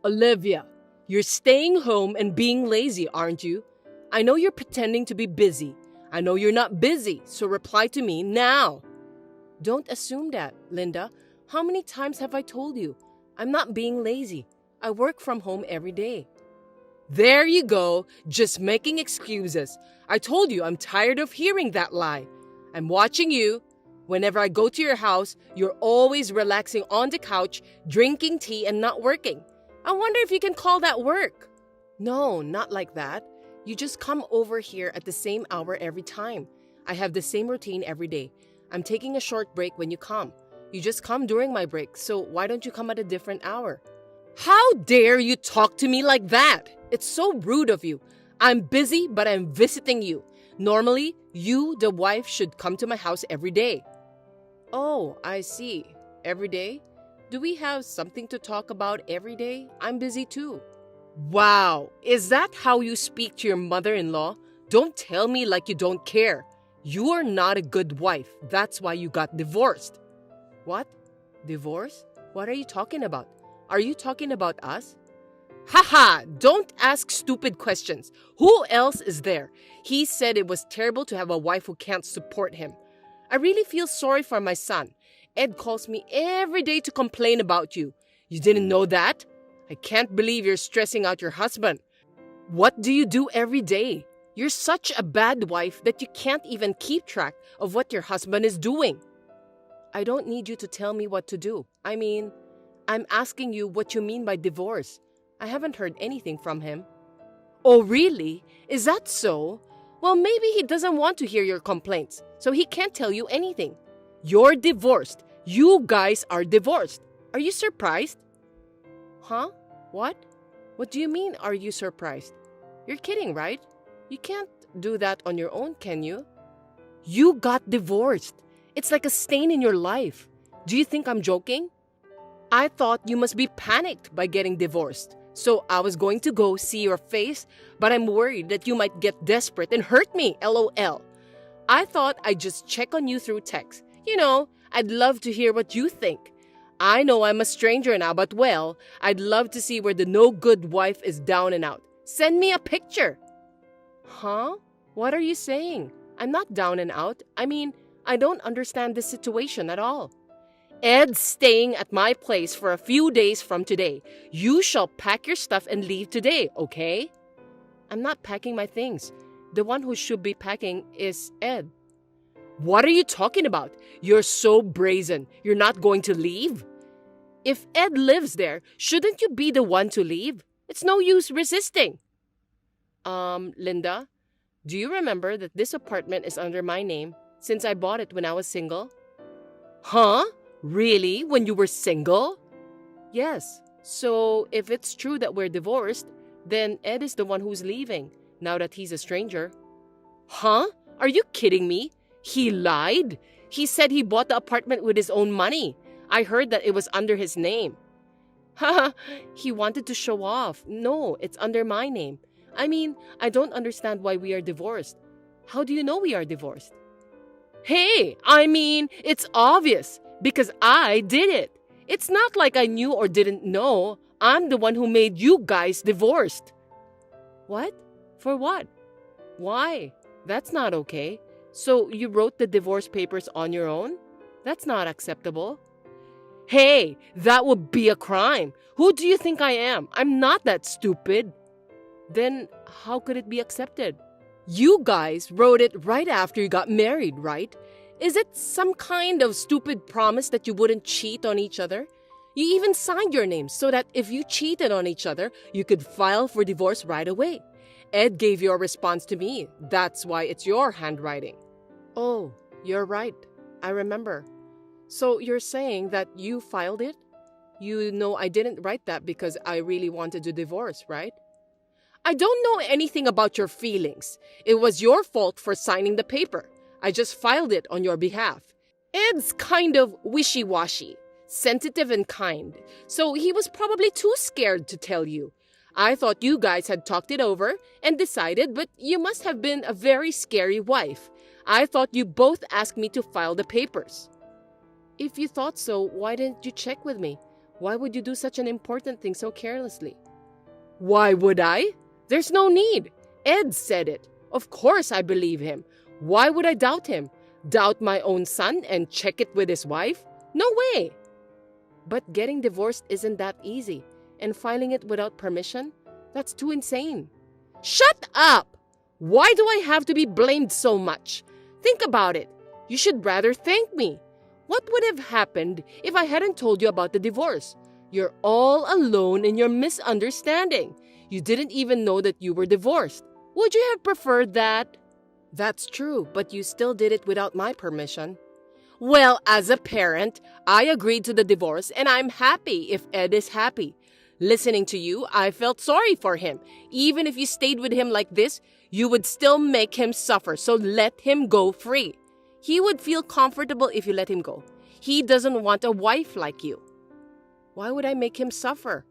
Olivia, you're staying home and being lazy, aren't you? I know you're pretending to be busy. I know you're not busy, so reply to me now. Don't assume that, Linda. How many times have I told you? I'm not being lazy. I work from home every day. There you go, just making excuses. I told you I'm tired of hearing that lie. I'm watching you. Whenever I go to your house, you're always relaxing on the couch, drinking tea and not working. I wonder if you can call that work. No, not like that. You just come over here at the same hour every time. I have the same routine every day. I'm taking a short break when you come. You just come during my break, so why don't you come at a different hour? How dare you talk to me like that? It's so rude of you. I'm busy, but I'm visiting you. Normally, you, the wife, should come to my house every day. Oh, I see. Every day? Do we have something to talk about every day? I'm busy too. Wow, is that how you speak to your mother-in-law? Don't tell me like you don't care. You are not a good wife. That's why you got divorced. What? Divorce? What are you talking about? Are you talking about us? Haha, don't ask stupid questions. Who else is there? He said it was terrible to have a wife who can't support him. I really feel sorry for my son. Ed calls me every day to complain about you. You didn't know that? I can't believe you're stressing out your husband. What do you do every day? You're such a bad wife that you can't even keep track of what your husband is doing. I don't need you to tell me what to do. I'm asking you what you mean by divorce. I haven't heard anything from him. Oh, really? Is that so? Well, maybe he doesn't want to hear your complaints, so he can't tell you anything. You're divorced. You guys are divorced. Are you surprised? Huh? What? What do you mean, are you surprised? You're kidding, right? You can't do that on your own, can you? You got divorced. It's like a stain in your life. Do you think I'm joking? I thought you must be panicked by getting divorced. So I was going to go see your face, but I'm worried that you might get desperate and hurt me, LOL. I thought I'd just check on you through text. You know, I'd love to hear what you think. I know I'm a stranger now, but well, I'd love to see where the no-good wife is down and out. Send me a picture. Huh? What are you saying? I'm not down and out. I don't understand this situation at all. Ed's staying at my place for a few days from today. You shall pack your stuff and leave today, okay? I'm not packing my things. The one who should be packing is Ed. What are you talking about? You're so brazen. You're not going to leave? If Ed lives there, shouldn't you be the one to leave? It's no use resisting. Linda, do you remember that this apartment is under my name since I bought it when I was single? Huh? Really? When you were single? Yes. So if it's true that we're divorced, then Ed is the one who's leaving, now that he's a stranger. Huh? Are you kidding me? He lied? He said he bought the apartment with his own money. I heard that it was under his name. Haha, he wanted to show off. No, it's under my name. I don't understand why we are divorced. How do you know we are divorced? Hey, it's obvious. Because I did it. It's not like I knew or didn't know. I'm the one who made you guys divorced. What? For what? Why? That's not okay. So you wrote the divorce papers on your own? That's not acceptable. Hey, that would be a crime. Who do you think I am? I'm not that stupid. Then how could it be accepted? You guys wrote it right after you got married, right? Is it some kind of stupid promise that you wouldn't cheat on each other? You even signed your names so that if you cheated on each other, you could file for divorce right away. Ed gave your response to me. That's why it's your handwriting. Oh, you're right. I remember. So you're saying that you filed it? You know I didn't write that because I really wanted to divorce, right? I don't know anything about your feelings. It was your fault for signing the paper. I just filed it on your behalf. Ed's kind of wishy-washy, sensitive and kind, so he was probably too scared to tell you. I thought you guys had talked it over and decided, but you must have been a very scary wife. I thought you both asked me to file the papers. If you thought so, why didn't you check with me? Why would you do such an important thing so carelessly? Why would I? There's no need. Ed said it. Of course I believe him. Why would I doubt him? Doubt my own son and check it with his wife? No way. But getting divorced isn't that easy. And filing it without permission? That's too insane. Shut up! Why do I have to be blamed so much? Think about it. You should rather thank me. What would have happened if I hadn't told you about the divorce? You're all alone in your misunderstanding. You didn't even know that you were divorced. Would you have preferred that? That's true, but you still did it without my permission. Well, as a parent, I agreed to the divorce and I'm happy if Ed is happy. Listening to you, I felt sorry for him. Even if you stayed with him like this, you would still make him suffer, so let him go free. He would feel comfortable if you let him go. He doesn't want a wife like you. Why would I make him suffer?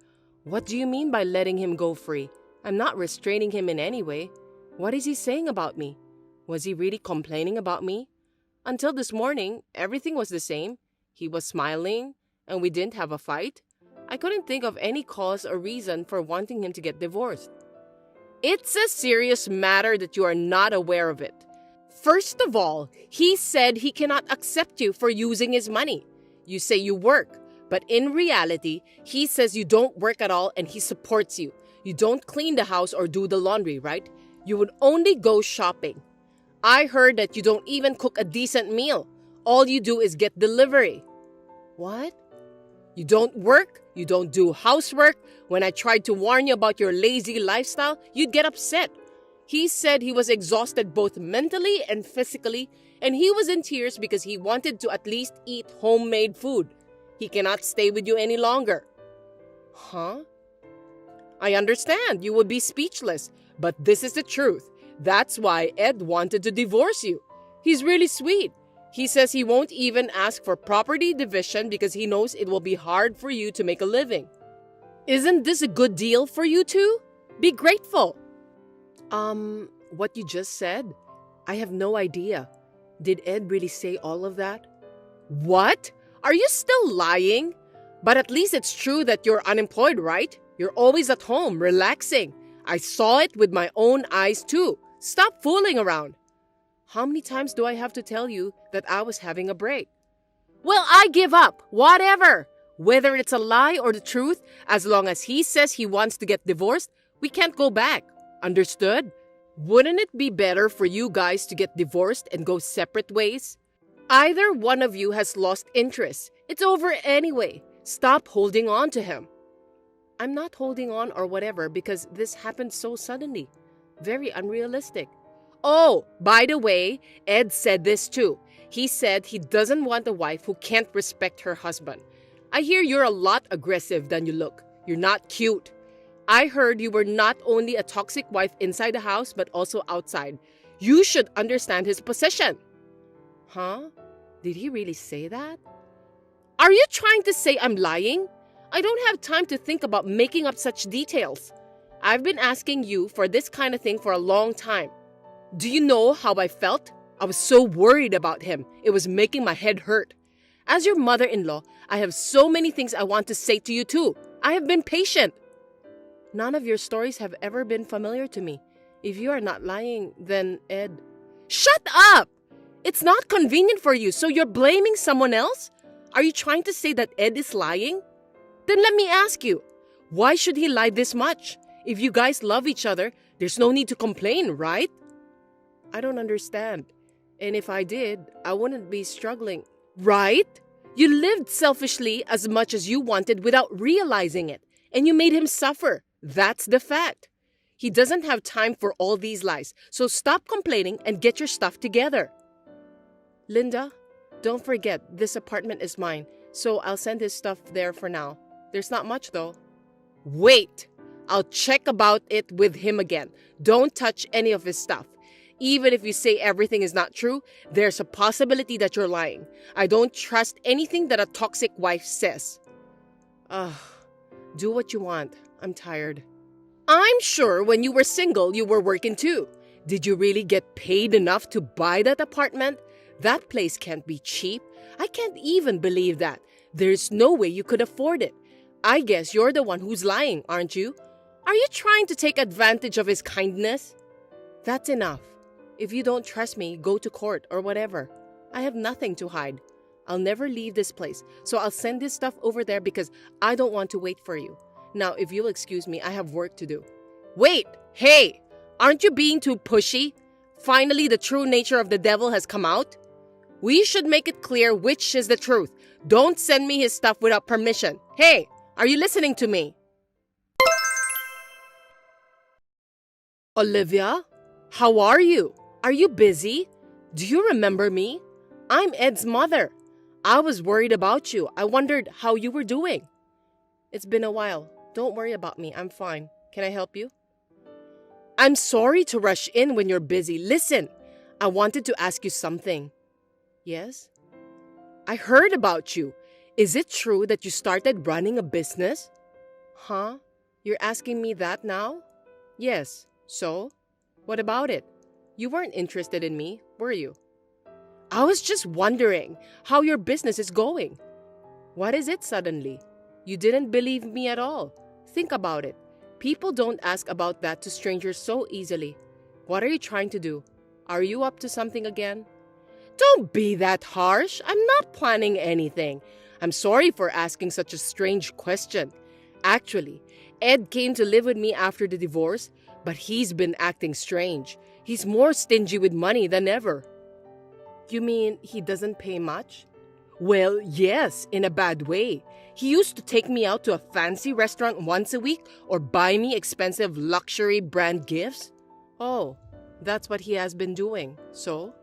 What do you mean by letting him go free? I'm not restraining him in any way. What is he saying about me? Was he really complaining about me? Until this morning, everything was the same. He was smiling, and we didn't have a fight. I couldn't think of any cause or reason for wanting him to get divorced. It's a serious matter that you are not aware of it. First of all, he said he cannot accept you for using his money. You say you work, but in reality, he says you don't work at all and he supports you. You don't clean the house or do the laundry, right? You would only go shopping. I heard that you don't even cook a decent meal. All you do is get delivery. What? You don't work, you don't do housework. When I tried to warn you about your lazy lifestyle, you'd get upset. He said he was exhausted both mentally and physically, and he was in tears because he wanted to at least eat homemade food. He cannot stay with you any longer. Huh? I understand you would be speechless, but this is the truth. That's why Ed wanted to divorce you. He's really sweet. He says he won't even ask for property division because he knows it will be hard for you to make a living. Isn't this a good deal for you two? Be grateful. What you just said? I have no idea. Did Ed really say all of that? What? Are you still lying? But at least it's true that you're unemployed, right? You're always at home, relaxing. I saw it with my own eyes too. Stop fooling around. How many times do I have to tell you that I was having a break? Well, I give up. Whatever. Whether it's a lie or the truth, as long as he says he wants to get divorced, we can't go back. Understood? Wouldn't it be better for you guys to get divorced and go separate ways? Either one of you has lost interest. It's over anyway. Stop holding on to him. I'm not holding on or whatever because this happened so suddenly. Very unrealistic. Oh, by the way, Ed said this too. He said he doesn't want a wife who can't respect her husband. I hear you're a lot aggressive than you look. You're not cute. I heard you were not only a toxic wife inside the house but also outside. You should understand his position. Huh? Did he really say that? Are you trying to say I'm lying? I don't have time to think about making up such details. I've been asking you for this kind of thing for a long time. Do you know how I felt? I was so worried about him. It was making my head hurt. As your mother-in-law, I have so many things I want to say to you too. I have been patient. None of your stories have ever been familiar to me. If you are not lying, then Ed... Shut up! It's not convenient for you, so you're blaming someone else? Are you trying to say that Ed is lying? Then let me ask you, why should he lie this much? If you guys love each other, there's no need to complain, right? I don't understand. And if I did, I wouldn't be struggling. Right? You lived selfishly as much as you wanted without realizing it. And you made him suffer. That's the fact. He doesn't have time for all these lies. So stop complaining and get your stuff together. Linda, don't forget, this apartment is mine. So I'll send his stuff there for now. There's not much though. Wait! I'll check about it with him again. Don't touch any of his stuff. Even if you say everything is not true, there's a possibility that you're lying. I don't trust anything that a toxic wife says. Do what you want. I'm tired. I'm sure when you were single, you were working too. Did you really get paid enough to buy that apartment? That place can't be cheap. I can't even believe that. There's no way you could afford it. I guess you're the one who's lying, aren't you? Are you trying to take advantage of his kindness? That's enough. If you don't trust me, go to court or whatever. I have nothing to hide. I'll never leave this place, so I'll send this stuff over there because I don't want to wait for you. Now, if you'll excuse me, I have work to do. Wait! Hey! Aren't you being too pushy? Finally, the true nature of the devil has come out? We should make it clear which is the truth. Don't send me his stuff without permission. Hey! Are you listening to me? Olivia? How are you? Are you busy? Do you remember me? I'm Ed's mother. I was worried about you. I wondered how you were doing. It's been a while. Don't worry about me. I'm fine. Can I help you? I'm sorry to rush in when you're busy. Listen, I wanted to ask you something. Yes? I heard about you. Is it true that you started running a business? Huh? You're asking me that now? Yes. So? What about it? You weren't interested in me, were you? I was just wondering how your business is going. What is it suddenly? You didn't believe me at all. Think about it. People don't ask about that to strangers so easily. What are you trying to do? Are you up to something again? Don't be that harsh. I'm not planning anything. I'm sorry for asking such a strange question. Actually, Ed came to live with me after the divorce, but he's been acting strange. He's more stingy with money than ever. You mean he doesn't pay much? Well, yes, in a bad way. He used to take me out to a fancy restaurant once a week or buy me expensive luxury brand gifts. Oh, that's what he has been doing. So?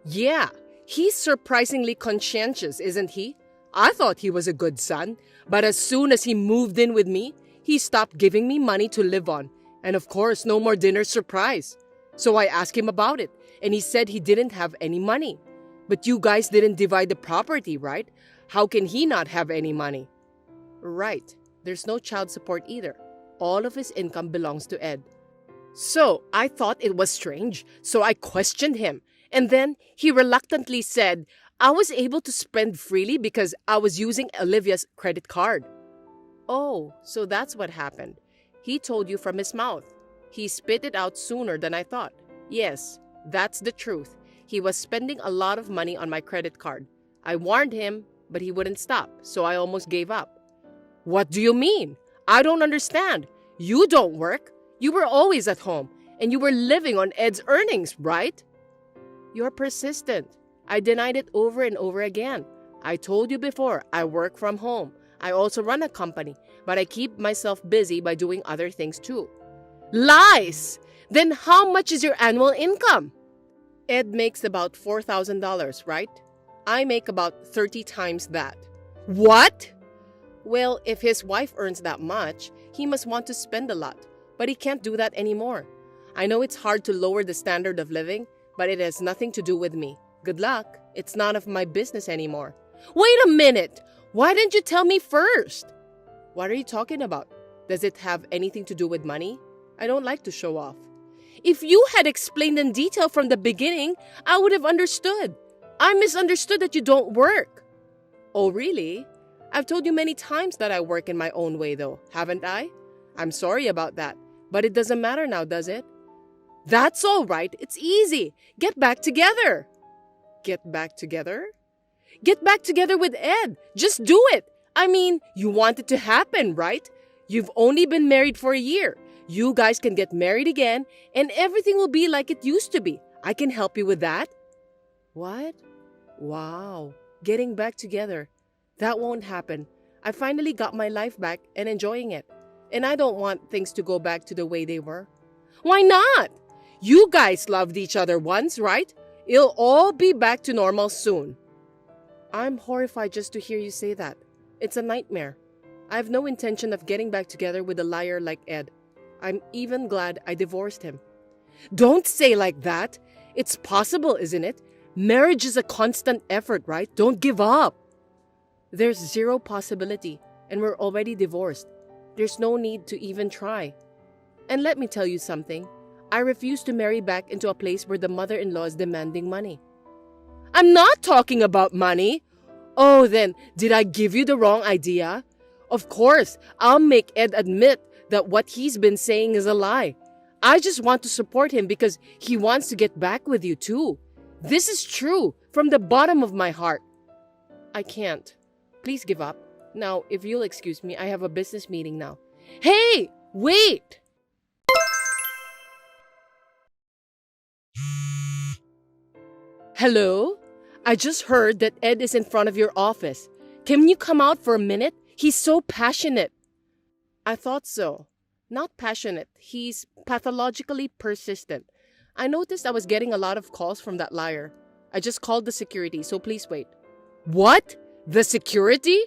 Yeah, he's surprisingly conscientious, isn't he? I thought he was a good son, but as soon as he moved in with me, he stopped giving me money to live on. And of course, no more dinner surprise. So I asked him about it, and he said he didn't have any money. But you guys didn't divide the property, right? How can he not have any money? Right. There's no child support either. All of his income belongs to Ed. So I thought it was strange, so I questioned him. And then he reluctantly said I was able to spend freely because I was using Olivia's credit card. Oh, so that's what happened. He told you from his mouth. He spit it out sooner than I thought. Yes, that's the truth. He was spending a lot of money on my credit card. I warned him, but he wouldn't stop, so I almost gave up. What do you mean? I don't understand. You don't work. You were always at home, and you were living on Ed's earnings, right? You're persistent. I denied it over and over again. I told you before, I work from home. I also run a company, but I keep myself busy by doing other things too. Lies! Then how much is your annual income? Ed makes about $4,000, right? I make about 30 times that. What? Well, if his wife earns that much, he must want to spend a lot, but he can't do that anymore. I know it's hard to lower the standard of living, but it has nothing to do with me. Good luck. It's none of my business anymore. Wait a minute! Why didn't you tell me first? What are you talking about? Does it have anything to do with money? I don't like to show off. If you had explained in detail from the beginning, I would have understood. I misunderstood that you don't work. Oh, really? I've told you many times that I work in my own way, though, haven't I? I'm sorry about that, but it doesn't matter now, does it? That's all right. It's easy. Get back together. Get back together? Get back together with Ed. Just do it. I mean, you want it to happen, right? You've only been married for a year. You guys can get married again, and everything will be like it used to be. I can help you with that. What? Wow. Getting back together. That won't happen. I finally got my life back and enjoying it. And I don't want things to go back to the way they were. Why not? You guys loved each other once, right? It'll all be back to normal soon. I'm horrified just to hear you say that. It's a nightmare. I have no intention of getting back together with a liar like Ed. I'm even glad I divorced him. Don't say like that. It's possible, isn't it? Marriage is a constant effort, right? Don't give up. There's zero possibility, and we're already divorced. There's no need to even try. And let me tell you something. I refuse to marry back into a place where the mother-in-law is demanding money. I'm not talking about money. Oh, then, did I give you the wrong idea? Of course, I'll make Ed admit that what he's been saying is a lie. I just want to support him because he wants to get back with you too. This is true from the bottom of my heart. I can't. Please give up. Now, if you'll excuse me, I have a business meeting now. Hey, wait! Hello? I just heard that Ed is in front of your office. Can you come out for a minute? He's so passionate. I thought so. Not passionate. He's pathologically persistent. I noticed I was getting a lot of calls from that liar. I just called the security, so please wait. What? The security?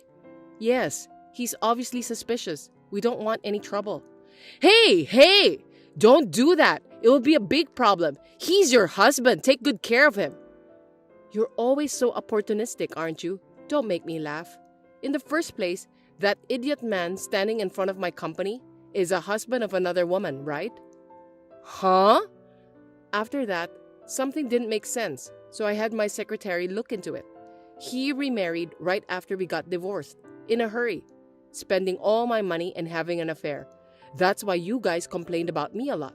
Yes, he's obviously suspicious. We don't want any trouble. Hey! Don't do that. It will be a big problem. He's your husband. Take good care of him. You're always so opportunistic, aren't you? Don't make me laugh. In the first place, that idiot man standing in front of my company is a husband of another woman, right? Huh? After that, something didn't make sense, so I had my secretary look into it. He remarried right after we got divorced, in a hurry, spending all my money and having an affair. That's why you guys complained about me a lot.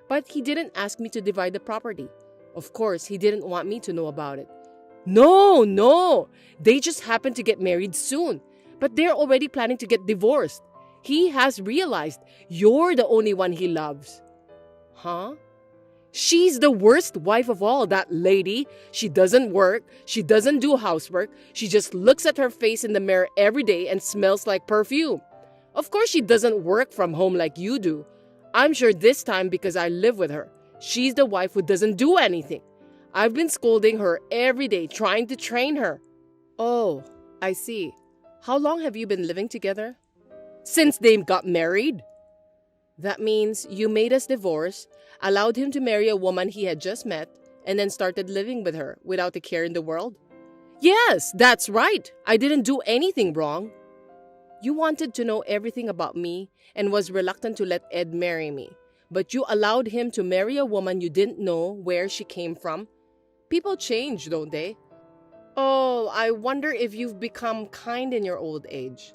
But he didn't ask me to divide the property. Of course, he didn't want me to know about it. No! They just happened to get married soon, but they're already planning to get divorced. He has realized you're the only one he loves. Huh? She's the worst wife of all, that lady. She doesn't work. She doesn't do housework. She just looks at her face in the mirror every day and smells like perfume. Of course, she doesn't work from home like you do. I'm sure this time because I live with her. She's the wife who doesn't do anything. I've been scolding her every day, trying to train her. Oh, I see. How long have you been living together? Since they got married. That means you made us divorce, allowed him to marry a woman he had just met, and then started living with her without a care in the world? Yes, that's right. I didn't do anything wrong. You wanted to know everything about me and was reluctant to let Ed marry me, but you allowed him to marry a woman you didn't know where she came from. People change, don't they? Oh, I wonder if you've become kind in your old age.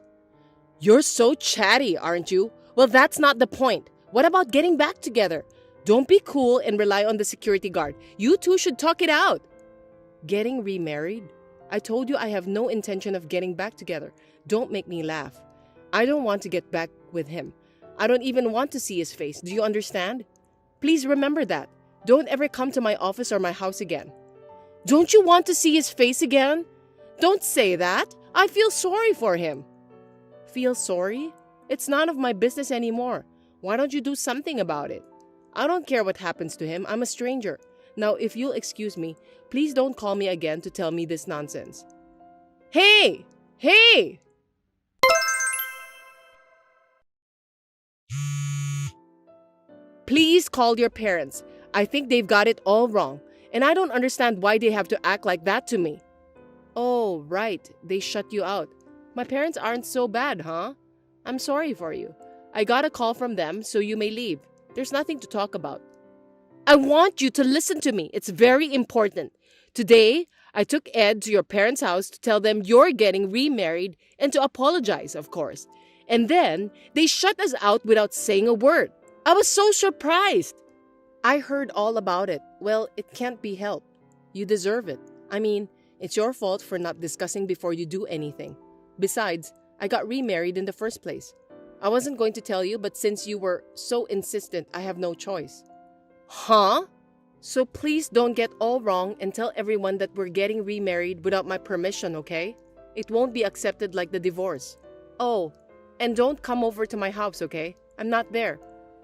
You're so chatty, aren't you? Well, that's not the point. What about getting back together? Don't be cool and rely on the security guard. You two should talk it out. Getting remarried? I told you I have no intention of getting back together. Don't make me laugh. I don't want to get back with him. I don't even want to see his face. Do you understand? Please remember that. Don't ever come to my office or my house again. Don't you want to see his face again? Don't say that. I feel sorry for him. Feel sorry? It's none of my business anymore. Why don't you do something about it? I don't care what happens to him. I'm a stranger. Now, if you'll excuse me, please don't call me again to tell me this nonsense. Hey! Please call your parents. I think they've got it all wrong, and I don't understand why they have to act like that to me. Oh, right. They shut you out. My parents aren't so bad, huh? I'm sorry for you. I got a call from them, so you may leave. There's nothing to talk about. I want you to listen to me. It's very important. Today, I took Ed to your parents' house to tell them you're getting remarried and to apologize, of course. And then, they shut us out without saying a word. I was so surprised. I heard all about it. Well, it can't be helped. You deserve it. I mean, it's your fault for not discussing before you do anything. Besides, I got remarried in the first place. I wasn't going to tell you, but since you were so insistent, I have no choice. Huh? So please don't get all wrong and tell everyone that we're getting remarried without my permission, okay? It won't be accepted like the divorce. Oh, and don't come over to my house, okay? I'm not there.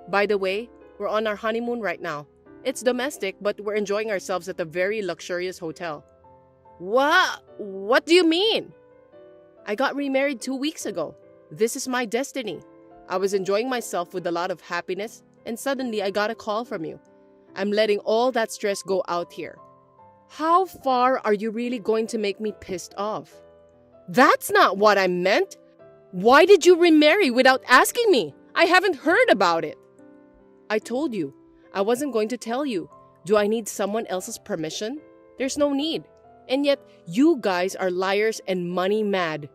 By the way, we're on our honeymoon right now. It's domestic, but we're enjoying ourselves at a very luxurious hotel. What? What do you mean? I got remarried 2 weeks ago. This is my destiny. I was enjoying myself with a lot of happiness, and suddenly I got a call from you. I'm letting all that stress go out here. How far are you really going to make me pissed off? That's not what I meant. Why did you remarry without asking me? I haven't heard about it. I told you. I wasn't going to tell you. Do I need someone else's permission? There's no need. And yet, you guys are liars and money mad.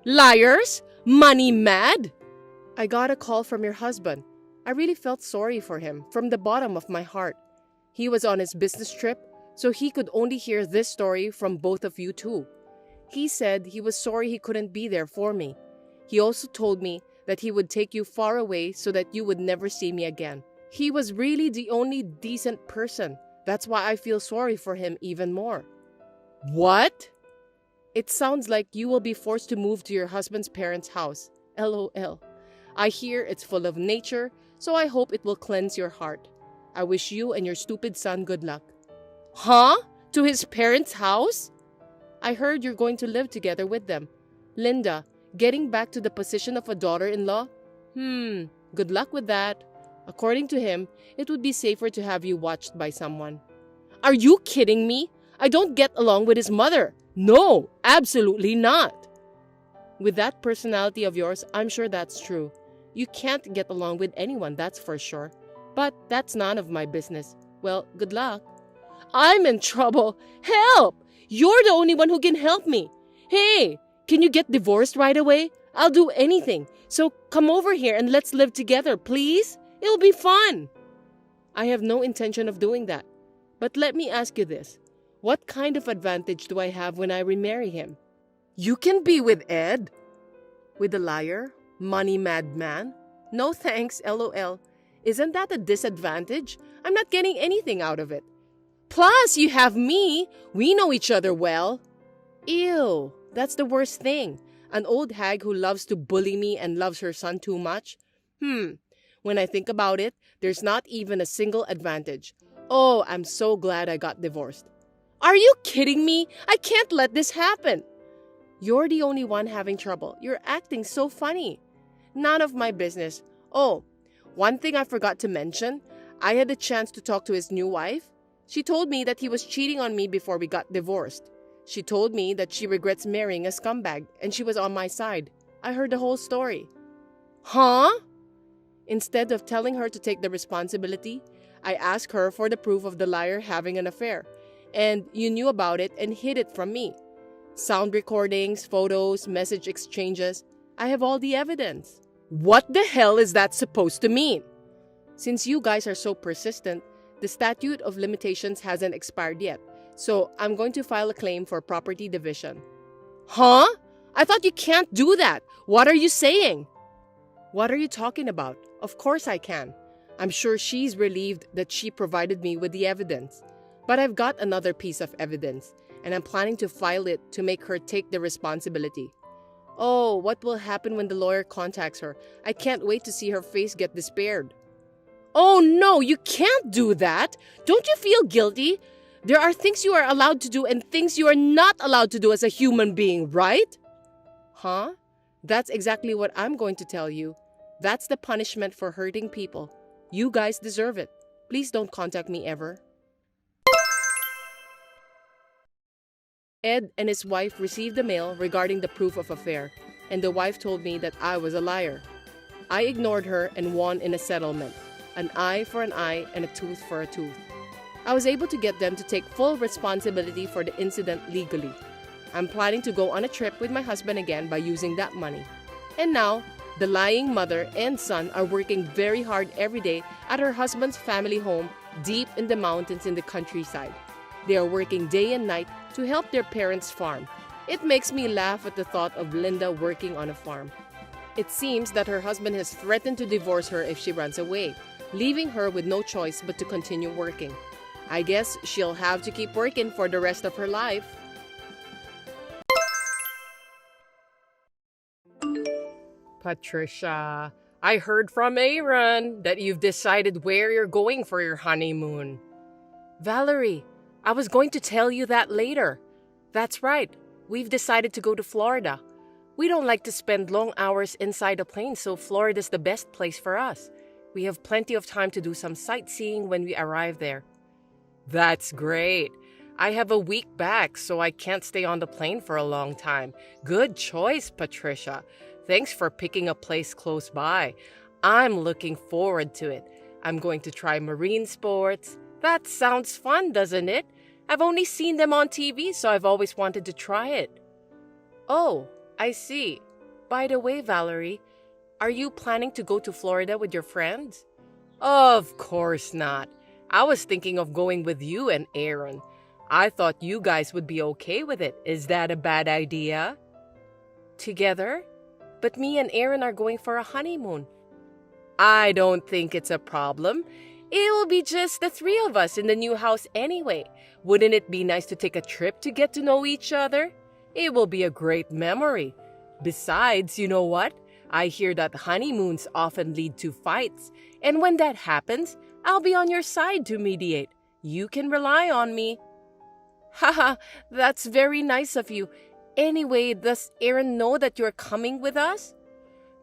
Liars? Money mad? I got a call from your husband. I really felt sorry for him from the bottom of my heart. He was on his business trip, so he could only hear this story from both of you too. He said he was sorry he couldn't be there for me. He also told me that he would take you far away so that you would never see me again. He was really the only decent person. That's why I feel sorry for him even more. What? It sounds like you will be forced to move to your husband's parents' house. LOL. I hear it's full of nature, so I hope it will cleanse your heart. I wish you and your stupid son good luck. Huh? To his parents' house? I heard you're going to live together with them. Linda, getting back to the position of a daughter-in-law? Good luck with that. According to him, it would be safer to have you watched by someone. Are you kidding me? I don't get along with his mother. No, absolutely not. With that personality of yours, I'm sure that's true. You can't get along with anyone, that's for sure. But that's none of my business. Well, good luck. I'm in trouble. Help! You're the only one who can help me. Hey, can you get divorced right away? I'll do anything. So come over here and let's live together, please. It'll be fun. I have no intention of doing that. But let me ask you this. What kind of advantage do I have when I remarry him? You can be with Ed. With a liar? Money mad man? No thanks, LOL. Isn't that a disadvantage? I'm not getting anything out of it. Plus, you have me. We know each other well. Ew, that's the worst thing. An old hag who loves to bully me and loves her son too much. When I think about it, there's not even a single advantage. Oh, I'm so glad I got divorced. Are you kidding me? I can't let this happen. You're the only one having trouble. You're acting so funny. None of my business. Oh, one thing I forgot to mention. I had the chance to talk to his new wife. She told me that he was cheating on me before we got divorced. She told me that she regrets marrying a scumbag and she was on my side. I heard the whole story. Huh? Instead of telling her to take the responsibility, I asked her for the proof of the liar having an affair. And you knew about it and hid it from me. Sound recordings, photos, message exchanges. I have all the evidence. What the hell is that supposed to mean? Since you guys are so persistent, the statute of limitations hasn't expired yet. So I'm going to file a claim for property division. Huh? I thought you can't do that. What are you saying? What are you talking about? Of course I can. I'm sure she's relieved that she provided me with the evidence. But I've got another piece of evidence, and I'm planning to file it to make her take the responsibility. Oh, what will happen when the lawyer contacts her? I can't wait to see her face get despaired. Oh no, you can't do that. Don't you feel guilty? There are things you are allowed to do and things you are not allowed to do as a human being, right? Huh? That's exactly what I'm going to tell you. That's the punishment for hurting people. You guys deserve it. Please don't contact me ever. Ed and his wife received a mail regarding the proof of affair, and the wife told me that I was a liar. I ignored her and won in a settlement. An eye for an eye and a tooth for a tooth. I was able to get them to take full responsibility for the incident legally. I'm planning to go on a trip with my husband again by using that money. And now, the lying mother and son are working very hard every day at her husband's family home deep in the mountains in the countryside. They are working day and night to help their parents farm. It makes me laugh at the thought of Linda working on a farm. It seems that her husband has threatened to divorce her if she runs away, leaving her with no choice but to continue working. I guess she'll have to keep working for the rest of her life. Patricia, I heard from Aaron that you've decided where you're going for your honeymoon. Valerie, I was going to tell you that later. That's right, we've decided to go to Florida. We don't like to spend long hours inside a plane, so Florida's the best place for us. We have plenty of time to do some sightseeing when we arrive there. That's great. I have a week back, so I can't stay on the plane for a long time. Good choice, Patricia. Thanks for picking a place close by. I'm looking forward to it. I'm going to try marine sports. That sounds fun, doesn't it? I've only seen them on TV, so I've always wanted to try it. Oh, I see. By the way, Valerie, are you planning to go to Florida with your friends? Of course not. I was thinking of going with you and Aaron. I thought you guys would be okay with it. Is that a bad idea? Together? But me and Aaron are going for a honeymoon. I don't think it's a problem. It will be just the three of us in the new house anyway. Wouldn't it be nice to take a trip to get to know each other? It will be a great memory. Besides, you know what? I hear that honeymoons often lead to fights. And when that happens, I'll be on your side to mediate. You can rely on me. Haha, that's very nice of you. Anyway, does Aaron know that you're coming with us?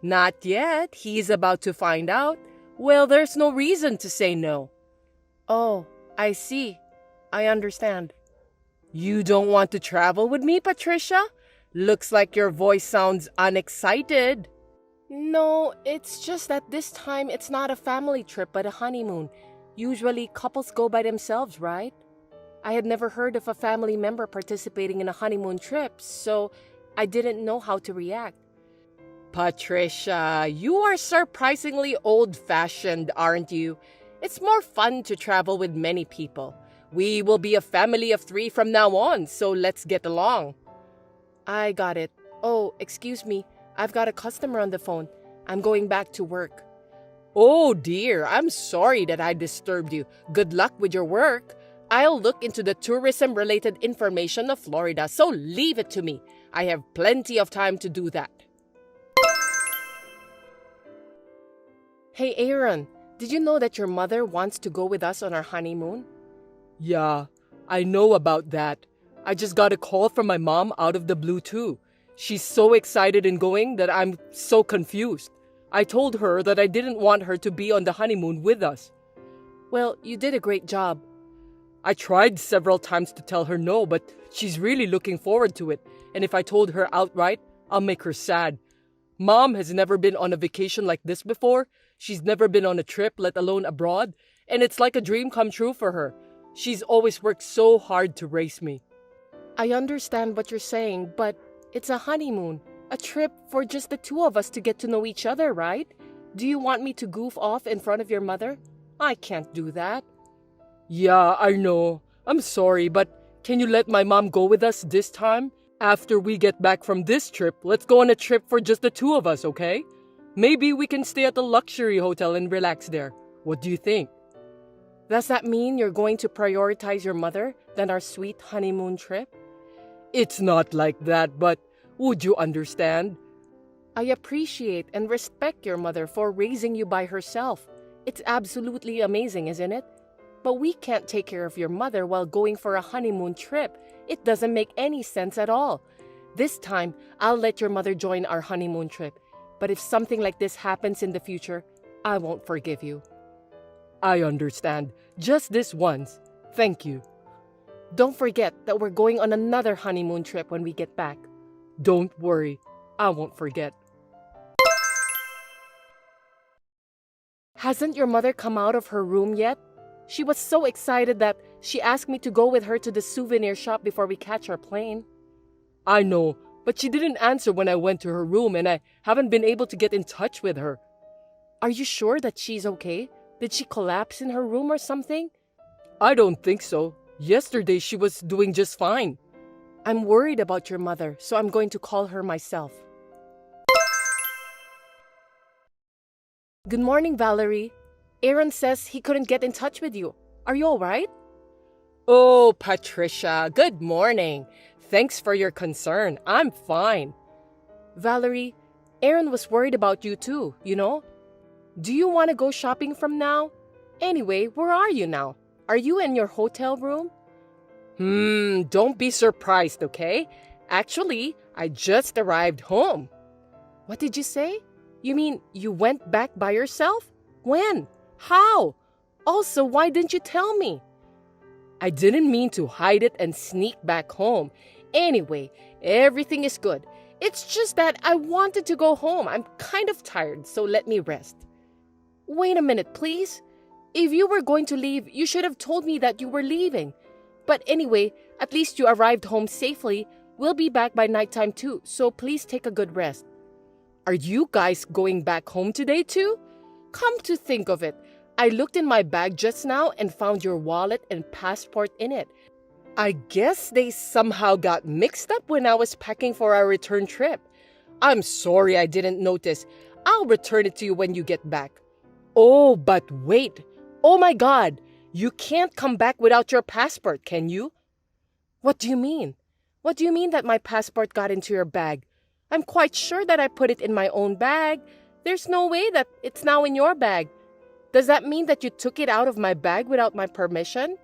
Not yet. He's about to find out. Well, there's no reason to say no. Oh, I see. I understand. You don't want to travel with me, Patricia? Looks like your voice sounds unexcited. No, it's just that this time it's not a family trip but a honeymoon. Usually couples go by themselves, right? I had never heard of a family member participating in a honeymoon trip, so I didn't know how to react. Patricia, you are surprisingly old-fashioned, aren't you? It's more fun to travel with many people. We will be a family of 3 from now on, so let's get along. I got it. Oh, excuse me. I've got a customer on the phone. I'm going back to work. Oh dear, I'm sorry that I disturbed you. Good luck with your work. I'll look into the tourism-related information of Florida, so leave it to me. I have plenty of time to do that. Hey Aaron, did you know that your mother wants to go with us on our honeymoon? Yeah, I know about that. I just got a call from my mom out of the blue too. She's so excited in going that I'm so confused. I told her that I didn't want her to be on the honeymoon with us. Well, you did a great job. I tried several times to tell her no, but she's really looking forward to it. And if I told her outright, I'll make her sad. Mom has never been on a vacation like this before. She's never been on a trip, let alone abroad. And it's like a dream come true for her. She's always worked so hard to raise me. I understand what you're saying, but it's a honeymoon. A trip for just the 2 of us to get to know each other, right? Do you want me to goof off in front of your mother? I can't do that. Yeah, I know. I'm sorry, but can you let my mom go with us this time? After we get back from this trip, let's go on a trip for just the 2 of us, okay? Maybe we can stay at the luxury hotel and relax there. What do you think? Does that mean you're going to prioritize your mother than our sweet honeymoon trip? It's not like that, but would you understand? I appreciate and respect your mother for raising you by herself. It's absolutely amazing, isn't it? But we can't take care of your mother while going for a honeymoon trip. It doesn't make any sense at all. This time, I'll let your mother join our honeymoon trip. But if something like this happens in the future, I won't forgive you. I understand. Just this once. Thank you. Don't forget that we're going on another honeymoon trip when we get back. Don't worry. I won't forget. Hasn't your mother come out of her room yet? She was so excited that she asked me to go with her to the souvenir shop before we catch our plane. I know, but she didn't answer when I went to her room and I haven't been able to get in touch with her. Are you sure that she's okay? Did she collapse in her room or something? I don't think so. Yesterday she was doing just fine. I'm worried about your mother, so I'm going to call her myself. Good morning, Valerie. Aaron says he couldn't get in touch with you. Are you all right? Oh, Patricia, good morning. Thanks for your concern. I'm fine. Valerie, Aaron was worried about you too, you know? Do you want to go shopping from now? Anyway, where are you now? Are you in your hotel room? Don't be surprised, okay? Actually, I just arrived home. What did you say? You mean you went back by yourself? When? How? Also, why didn't you tell me? I didn't mean to hide it and sneak back home. Anyway, everything is good. It's just that I wanted to go home. I'm kind of tired, so let me rest. Wait a minute, please. If you were going to leave, you should have told me that you were leaving. But anyway, at least you arrived home safely. We'll be back by nighttime too, so please take a good rest. Are you guys going back home today too? Come to think of it, I looked in my bag just now and found your wallet and passport in it. I guess they somehow got mixed up when I was packing for our return trip. I'm sorry I didn't notice. I'll return it to you when you get back. Oh, but wait. Oh my God. You can't come back without your passport, can you? What do you mean? What do you mean that my passport got into your bag? I'm quite sure that I put it in my own bag. There's no way that it's now in your bag. Does that mean that you took it out of my bag without my permission?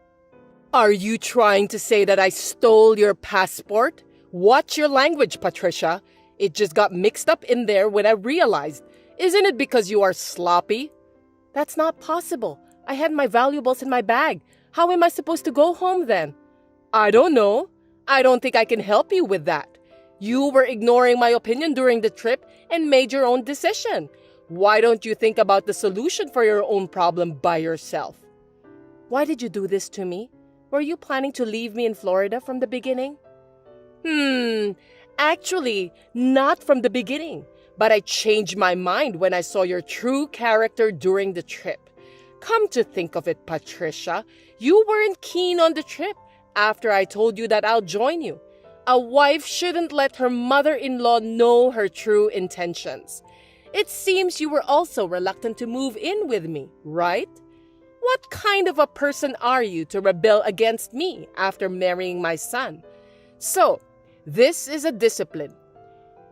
Are you trying to say that I stole your passport? Watch your language, Patricia. It just got mixed up in there when I realized. Isn't it because you are sloppy? That's not possible. I had my valuables in my bag. How am I supposed to go home then? I don't know. I don't think I can help you with that. You were ignoring my opinion during the trip and made your own decision. Why don't you think about the solution for your own problem by yourself? Why did you do this to me? Were you planning to leave me in Florida from the beginning? Actually, not from the beginning. But I changed my mind when I saw your true character during the trip. Come to think of it, Patricia, you weren't keen on the trip after I told you that I'll join you. A wife shouldn't let her mother-in-law know her true intentions. It seems you were also reluctant to move in with me, right? What kind of a person are you to rebel against me after marrying my son? So, this is a discipline.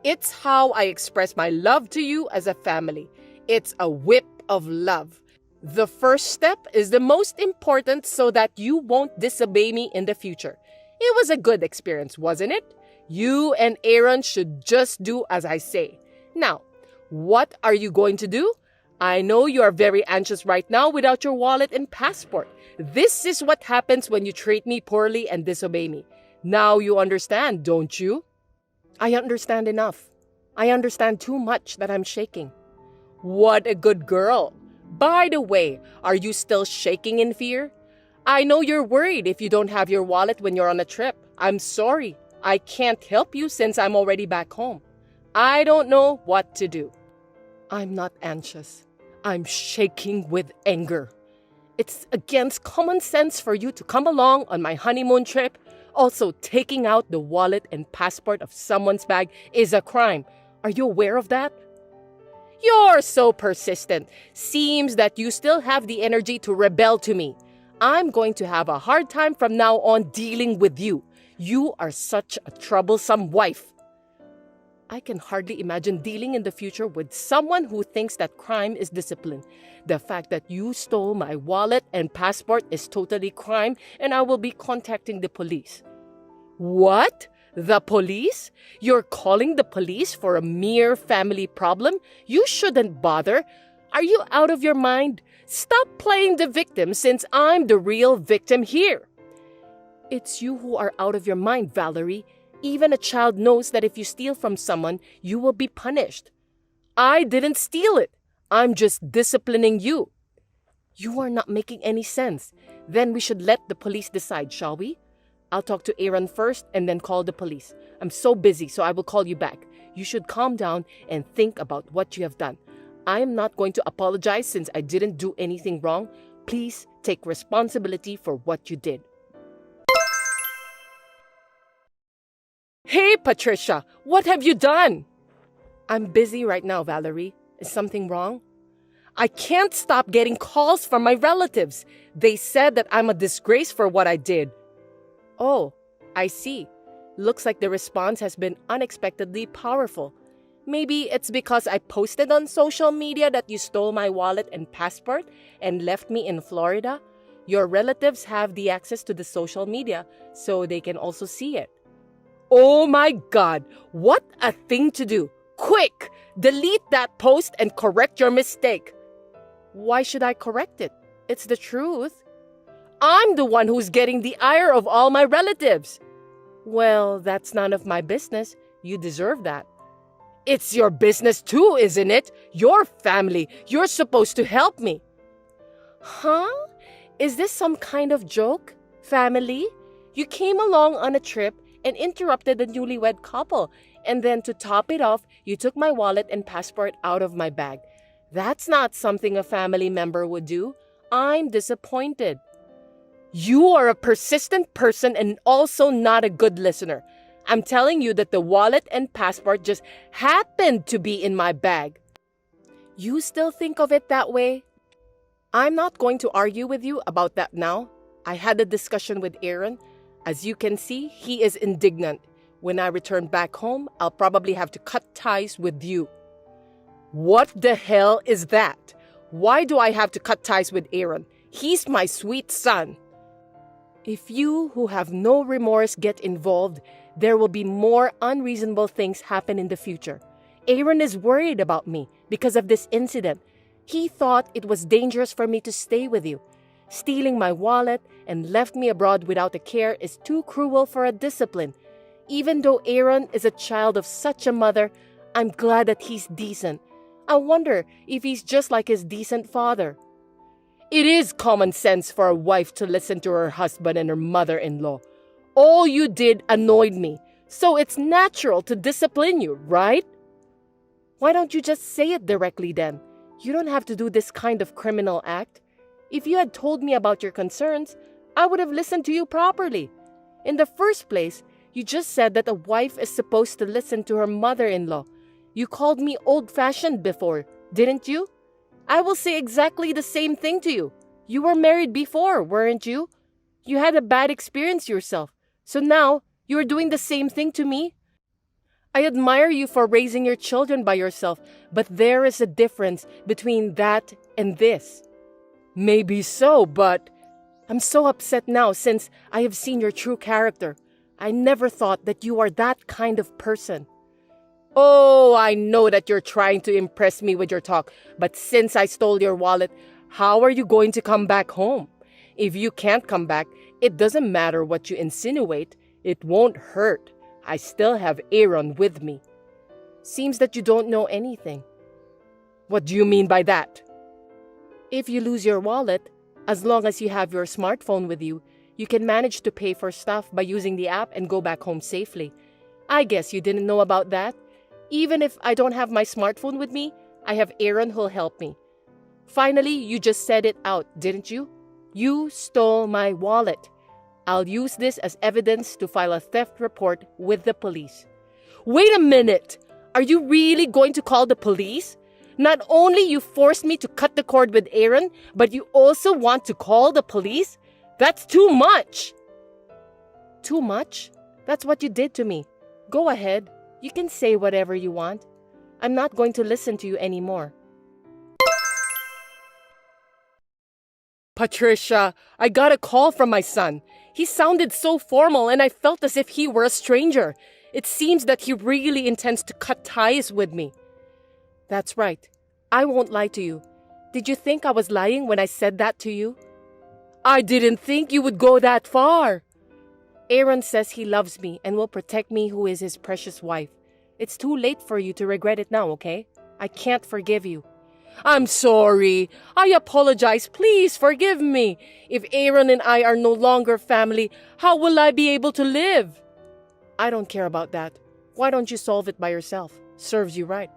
It's how I express my love to you as a family. It's a whip of love. The first step is the most important so that you won't disobey me in the future. It was a good experience, wasn't it? You and Aaron should just do as I say. Now, what are you going to do? I know you are very anxious right now without your wallet and passport. This is what happens when you treat me poorly and disobey me. Now you understand, don't you? I understand enough. I understand too much that I'm shaking. What a good girl. By the way, are you still shaking in fear? I know you're worried if you don't have your wallet when you're on a trip. I'm sorry. I can't help you since I'm already back home. I don't know what to do. I'm not anxious. I'm shaking with anger. It's against common sense for you to come along on my honeymoon trip. Also, taking out the wallet and passport of someone's bag is a crime. Are you aware of that? You're so persistent. Seems that you still have the energy to rebel to me. I'm going to have a hard time from now on dealing with you. You are such a troublesome wife. I can hardly imagine dealing in the future with someone who thinks that crime is discipline. The fact that you stole my wallet and passport is totally crime, and I will be contacting the police. What? The police? You're calling the police for a mere family problem? You shouldn't bother. Are you out of your mind? Stop playing the victim since I'm the real victim here. It's you who are out of your mind, Valerie. Even a child knows that if you steal from someone, you will be punished. I didn't steal it. I'm just disciplining you. You are not making any sense. Then we should let the police decide, shall we? I'll talk to Aaron first and then call the police. I'm so busy, so I will call you back. You should calm down and think about what you have done. I am not going to apologize since I didn't do anything wrong. Please take responsibility for what you did. Hey, Patricia, what have you done? I'm busy right now, Valerie. Is something wrong? I can't stop getting calls from my relatives. They said that I'm a disgrace for what I did. Oh, I see. Looks like the response has been unexpectedly powerful. Maybe it's because I posted on social media that you stole my wallet and passport and left me in Florida. Your relatives have the access to the social media, so they can also see it. Oh my God, what a thing to do. Quick, delete that post and correct your mistake. Why should I correct it? It's the truth. I'm the one who's getting the ire of all my relatives. Well, that's none of my business. You deserve that. It's your business too, isn't it? Your family. You're supposed to help me. Huh? Is this some kind of joke? Family? You came along on a trip and interrupted the newlywed couple. And then to top it off, you took my wallet and passport out of my bag. That's not something a family member would do. I'm disappointed. You are a persistent person and also not a good listener. I'm telling you that the wallet and passport just happened to be in my bag. You still think of it that way? I'm not going to argue with you about that now. I had a discussion with Aaron. As you can see, he is indignant. When I return back home, I'll probably have to cut ties with you. What the hell is that? Why do I have to cut ties with Aaron? He's my sweet son. If you who have no remorse get involved, there will be more unreasonable things happen in the future. Aaron is worried about me because of this incident. He thought it was dangerous for me to stay with you. Stealing my wallet and left me abroad without a care is too cruel for a discipline. Even though Aaron is a child of such a mother, I'm glad that he's decent. I wonder if he's just like his decent father. It is common sense for a wife to listen to her husband and her mother-in-law. All you did annoyed me, so it's natural to discipline you, right? Why don't you just say it directly then? You don't have to do this kind of criminal act. If you had told me about your concerns, I would have listened to you properly. In the first place, you just said that a wife is supposed to listen to her mother-in-law. You called me old-fashioned before, didn't you? I will say exactly the same thing to you. You were married before, weren't you? You had a bad experience yourself. So now, you are doing the same thing to me? I admire you for raising your children by yourself, but there is a difference between that and this. Maybe so, but I'm so upset now since I have seen your true character. I never thought that you are that kind of person. Oh, I know that you're trying to impress me with your talk, but since I stole your wallet, how are you going to come back home? If you can't come back, it doesn't matter what you insinuate. It won't hurt. I still have Aaron with me. Seems that you don't know anything. What do you mean by that? If you lose your wallet, as long as you have your smartphone with you, you can manage to pay for stuff by using the app and go back home safely. I guess you didn't know about that. Even if I don't have my smartphone with me, I have Aaron who'll help me. Finally, you just said it out, didn't you? You stole my wallet. I'll use this as evidence to file a theft report with the police. Wait a minute! Are you really going to call the police? Not only you forced me to cut the cord with Aaron, but you also want to call the police? That's too much! Too much? That's what you did to me. Go ahead. You can say whatever you want. I'm not going to listen to you anymore. Patricia, I got a call from my son. He sounded so formal and I felt as if he were a stranger. It seems that he really intends to cut ties with me. That's right. I won't lie to you. Did you think I was lying when I said that to you? I didn't think you would go that far. Aaron says he loves me and will protect me, who is his precious wife. It's too late for you to regret it now, okay? I can't forgive you. I'm sorry. I apologize. Please forgive me. If Aaron and I are no longer family, how will I be able to live? I don't care about that. Why don't you solve it by yourself? Serves you right.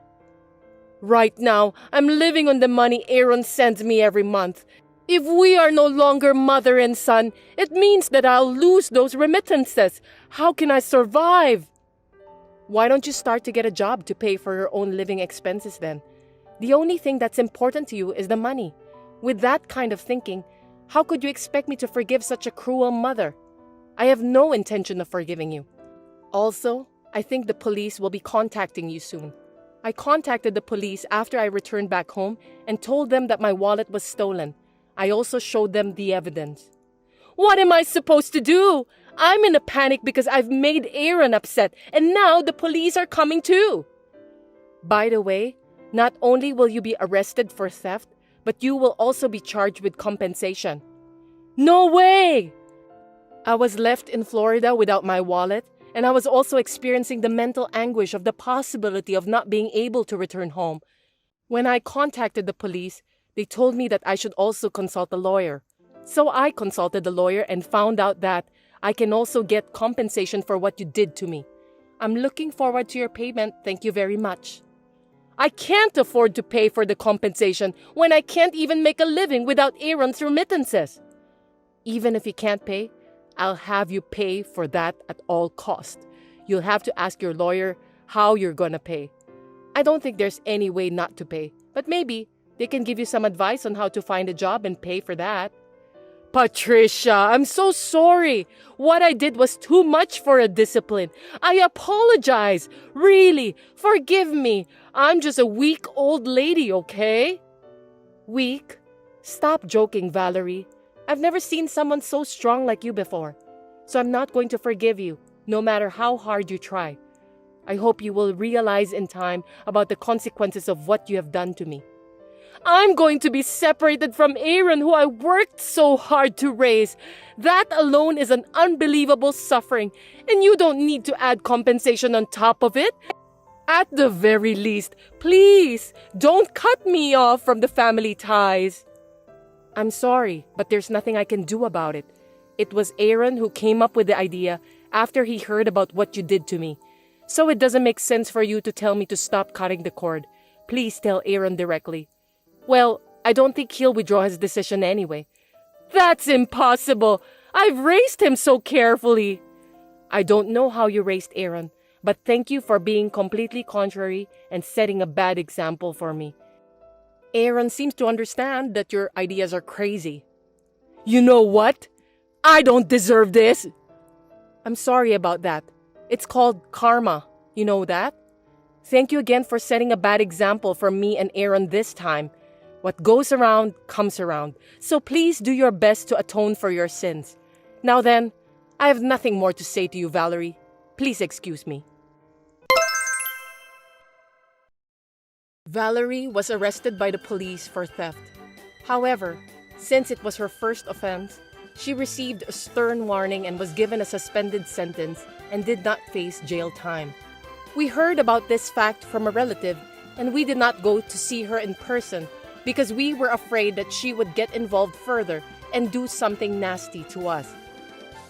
Right now, I'm living on the money Aaron sends me every month. If we are no longer mother and son, it means that I'll lose those remittances. How can I survive? Why don't you start to get a job to pay for your own living expenses then? The only thing that's important to you is the money. With that kind of thinking, how could you expect me to forgive such a cruel mother? I have no intention of forgiving you. Also, I think the police will be contacting you soon. I contacted the police after I returned back home and told them that my wallet was stolen. I also showed them the evidence. What am I supposed to do? I'm in a panic because I've made Aaron upset, and now the police are coming too. By the way, not only will you be arrested for theft, but you will also be charged with compensation. No way! I was left in Florida without my wallet, and I was also experiencing the mental anguish of the possibility of not being able to return home. When I contacted the police, they told me that I should also consult a lawyer. So I consulted the lawyer and found out that I can also get compensation for what you did to me. I'm looking forward to your payment. Thank you very much. I can't afford to pay for the compensation when I can't even make a living without Aaron's remittances. Even if you can't pay, I'll have you pay for that at all cost. You'll have to ask your lawyer how you're gonna pay. I don't think there's any way not to pay, but maybe they can give you some advice on how to find a job and pay for that. Patricia, I'm so sorry. What I did was too much for a discipline. I apologize. Really, forgive me. I'm just a weak old lady, okay? Weak? Stop joking, Valerie. I've never seen someone so strong like you before. So I'm not going to forgive you, no matter how hard you try. I hope you will realize in time about the consequences of what you have done to me. I'm going to be separated from Aaron, who I worked so hard to raise. That alone is an unbelievable suffering, and you don't need to add compensation on top of it. At the very least, please, don't cut me off from the family ties. I'm sorry, but there's nothing I can do about it. It was Aaron who came up with the idea after he heard about what you did to me. So it doesn't make sense for you to tell me to stop cutting the cord. Please tell Aaron directly. Well, I don't think he'll withdraw his decision anyway. That's impossible. I've raised him so carefully. I don't know how you raised Aaron, but thank you for being completely contrary and setting a bad example for me. Aaron seems to understand that your ideas are crazy. You know what? I don't deserve this. I'm sorry about that. It's called karma. You know that? Thank you again for setting a bad example for me and Aaron this time. What goes around comes around. So please do your best to atone for your sins. Now then, I have nothing more to say to you, Valerie. Please excuse me. Valerie was arrested by the police for theft. However, since it was her first offense, she received a stern warning and was given a suspended sentence and did not face jail time. We heard about this fact from a relative, and we did not go to see her in person because we were afraid that she would get involved further and do something nasty to us.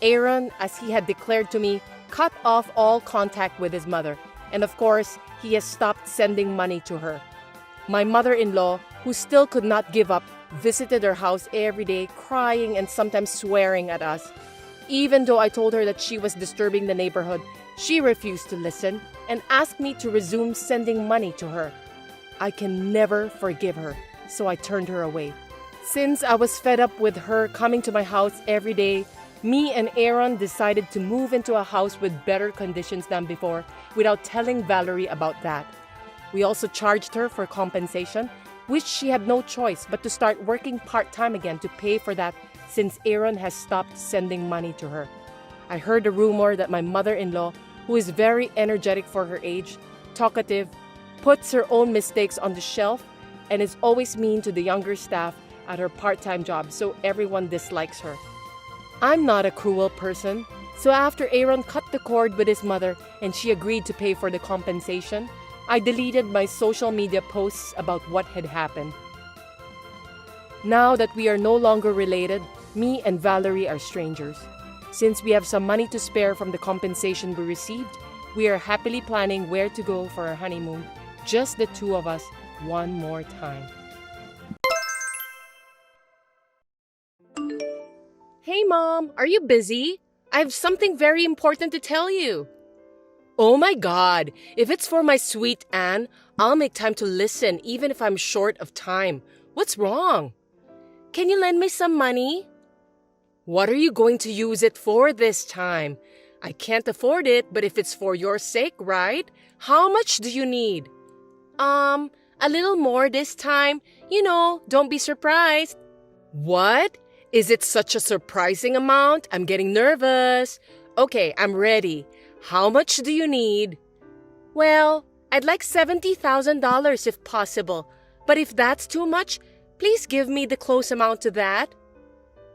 Aaron, as he had declared to me, cut off all contact with his mother, and of course, he has stopped sending money to her. My mother-in-law, who still could not give up, visited her house every day, crying and sometimes swearing at us. Even though I told her that she was disturbing the neighborhood, she refused to listen and asked me to resume sending money to her. I can never forgive her, so I turned her away. Since I was fed up with her coming to my house every day, me and Aaron decided to move into a house with better conditions than before without telling Valerie about that. We also charged her for compensation, which she had no choice but to start working part-time again to pay for that since Aaron has stopped sending money to her. I heard a rumor that my mother-in-law, who is very energetic for her age, talkative, puts her own mistakes on the shelf, and is always mean to the younger staff at her part-time job, so everyone dislikes her. I'm not a cruel person, so after Aaron cut the cord with his mother and she agreed to pay for the compensation, I deleted my social media posts about what had happened. Now that we are no longer related, me and Valerie are strangers. Since we have some money to spare from the compensation we received, we are happily planning where to go for our honeymoon, just the two of us, one more time. Hey Mom, are you busy? I have something very important to tell you. Oh my God, if it's for my sweet Anne, I'll make time to listen even if I'm short of time. What's wrong? Can you lend me some money? What are you going to use it for this time? I can't afford it, but if it's for your sake, right? How much do you need? A little more this time. You know, don't be surprised. What? Is it such a surprising amount? I'm getting nervous. Okay, I'm ready. How much do you need? Well, I'd like $70,000 if possible. But if that's too much, please give me the close amount to that.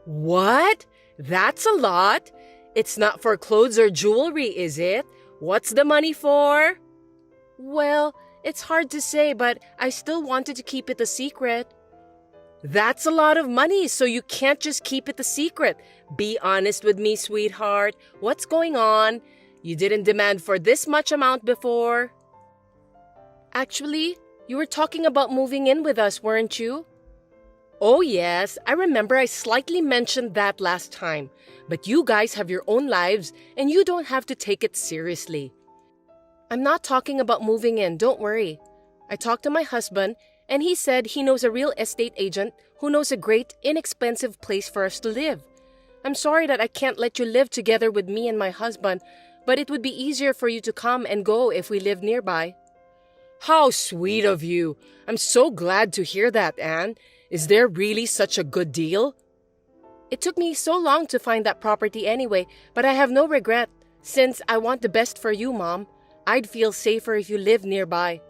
What? That's a lot. It's not for clothes or jewelry, is it? What's the money for? Well, it's hard to say, but I still wanted to keep it a secret. That's a lot of money, so you can't just keep it a secret. Be honest with me, sweetheart. What's going on? You didn't demand for this much amount before. Actually, you were talking about moving in with us, weren't you? Oh yes, I remember I slightly mentioned that last time. But you guys have your own lives and you don't have to take it seriously. I'm not talking about moving in, don't worry. I talked to my husband and he said he knows a real estate agent who knows a great, inexpensive place for us to live. I'm sorry that I can't let you live together with me and my husband, but it would be easier for you to come and go if we live nearby. How sweet of you. I'm so glad to hear that, Anne. Is there really such a good deal? It took me so long to find that property anyway, but I have no regret. Since I want the best for you, Mom, I'd feel safer if you lived nearby.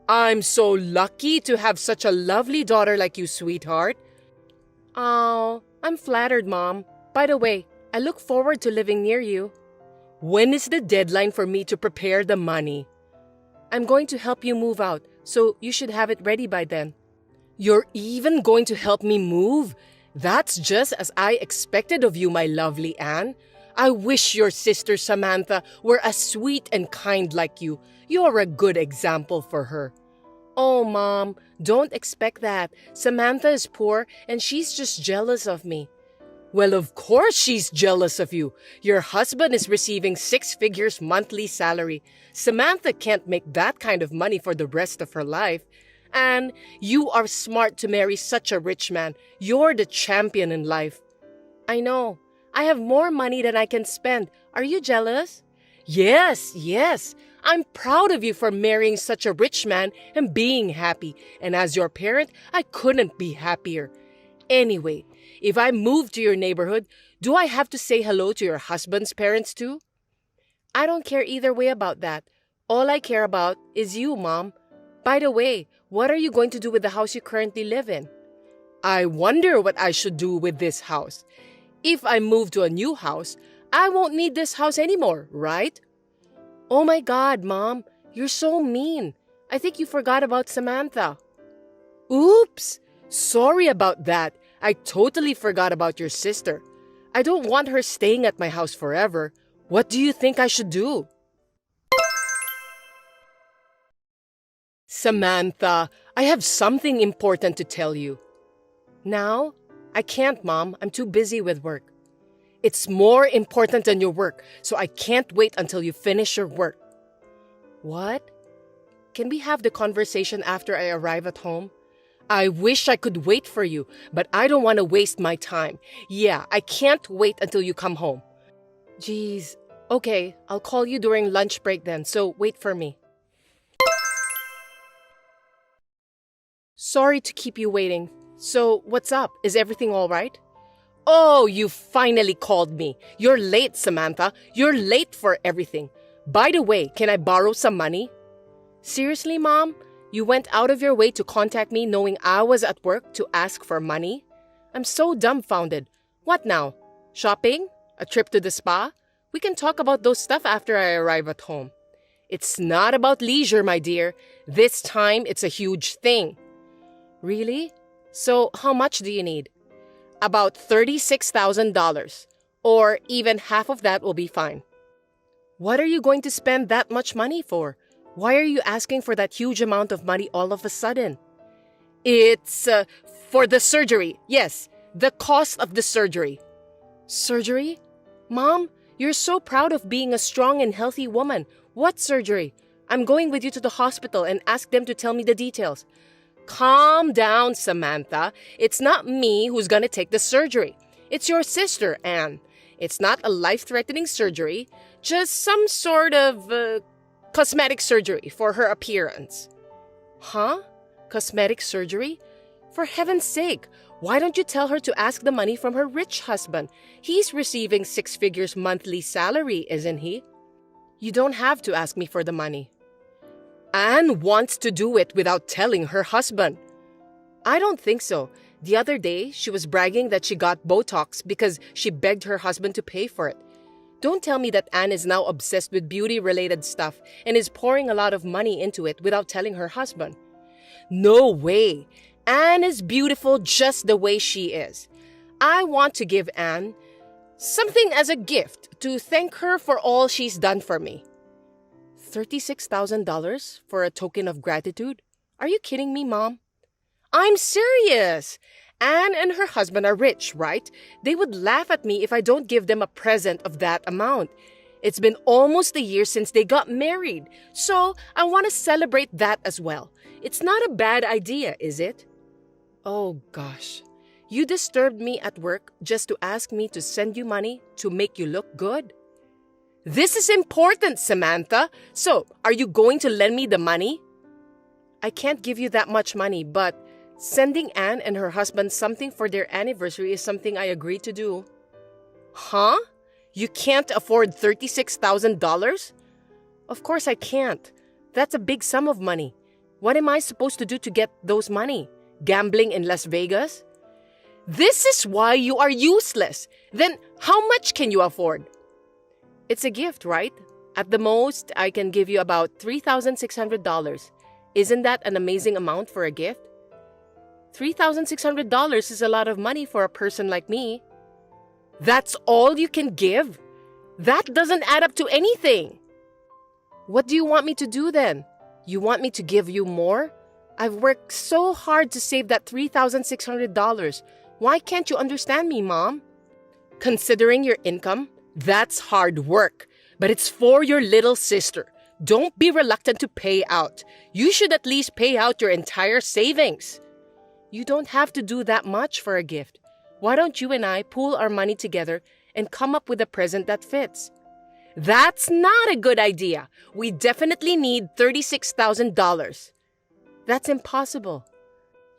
I'm so lucky to have such a lovely daughter like you, sweetheart. Oh, I'm flattered, Mom. By the way, I look forward to living near you. When is the deadline for me to prepare the money? I'm going to help you move out, so you should have it ready by then. You're even going to help me move? That's just as I expected of you, my lovely Anne. I wish your sister Samantha were as sweet and kind like you. You're a good example for her. Oh, Mom, don't expect that. Samantha is poor and she's just jealous of me. Well, of course she's jealous of you. Your husband is receiving 6 figures monthly salary. Samantha can't make that kind of money for the rest of her life. And you are smart to marry such a rich man. You're the champion in life. I know. I have more money than I can spend. Are you jealous? Yes. I'm proud of you for marrying such a rich man and being happy. And as your parent, I couldn't be happier. Anyway, if I move to your neighborhood, do I have to say hello to your husband's parents too? I don't care either way about that. All I care about is you, Mom. By the way, what are you going to do with the house you currently live in? I wonder what I should do with this house. If I move to a new house, I won't need this house anymore, right? Oh my God, Mom, you're so mean. I think you forgot about Samantha. Oops, sorry about that. I totally forgot about your sister. I don't want her staying at my house forever. What do you think I should do? Samantha, I have something important to tell you. Now? I can't, Mom. I'm too busy with work. It's more important than your work, so I can't wait until you finish your work. What? Can we have the conversation after I arrive at home? I wish I could wait for you, but I don't want to waste my time. Yeah, I can't wait until you come home. Geez. Okay, I'll call you during lunch break then, so wait for me. Sorry to keep you waiting. So, what's up? Is everything all right? Oh, you finally called me. You're late, Samantha. You're late for everything. By the way, can I borrow some money? Seriously, Mom? You went out of your way to contact me knowing I was at work to ask for money? I'm so dumbfounded. What now? Shopping? A trip to the spa? We can talk about those stuff after I arrive at home. It's not about leisure, my dear. This time, it's a huge thing. Really? So, how much do you need? About $36,000. Or even half of that will be fine. What are you going to spend that much money for? Why are you asking for that huge amount of money all of a sudden? It's for the surgery. Yes, the cost of the surgery. Surgery? Mom, you're so proud of being a strong and healthy woman. What surgery? I'm going with you to the hospital and ask them to tell me the details. Calm down, Samantha. It's not me who's gonna take the surgery. It's your sister, Anne. It's not a life-threatening surgery, just some sort of cosmetic surgery for her appearance. Huh? Cosmetic surgery? For heaven's sake, why don't you tell her to ask the money from her rich husband? He's receiving 6 figures monthly salary, isn't he? You don't have to ask me for the money. Anne wants to do it without telling her husband. I don't think so. The other day, she was bragging that she got Botox because she begged her husband to pay for it. Don't tell me that Anne is now obsessed with beauty-related stuff and is pouring a lot of money into it without telling her husband. No way. Anne is beautiful just the way she is. I want to give Anne Something as a gift to thank her for all she's done for me. $36,000 for a token of gratitude? Are you kidding me, Mom? I'm serious. Anne and her husband are rich, right? They would laugh at me if I don't give them a present of that amount. It's been almost a year since they got married, so I want to celebrate that as well. It's not a bad idea, is it? Oh gosh, you disturbed me at work just to ask me to send you money to make you look good? This is important, Samantha. So, are you going to lend me the money? I can't give you that much money, but sending Anne and her husband something for their anniversary is something I agreed to do. Huh? You can't afford $36,000? Of course I can't. That's a big sum of money. What am I supposed to do to get those money? Gambling in Las Vegas? This is why you are useless. Then how much can you afford? It's a gift, right? At the most, I can give you about $3,600. Isn't that an amazing amount for a gift? $3,600 is a lot of money for a person like me. That's all you can give? That doesn't add up to anything. What do you want me to do then? You want me to give you more? I've worked so hard to save that $3,600. Why can't you understand me, Mom? Considering your income, that's hard work, but it's for your little sister. Don't be reluctant to pay out. You should at least pay out your entire savings. You don't have to do that much for a gift. Why don't you and I pool our money together and come up with a present that fits? That's not a good idea. We definitely need $36,000. That's impossible.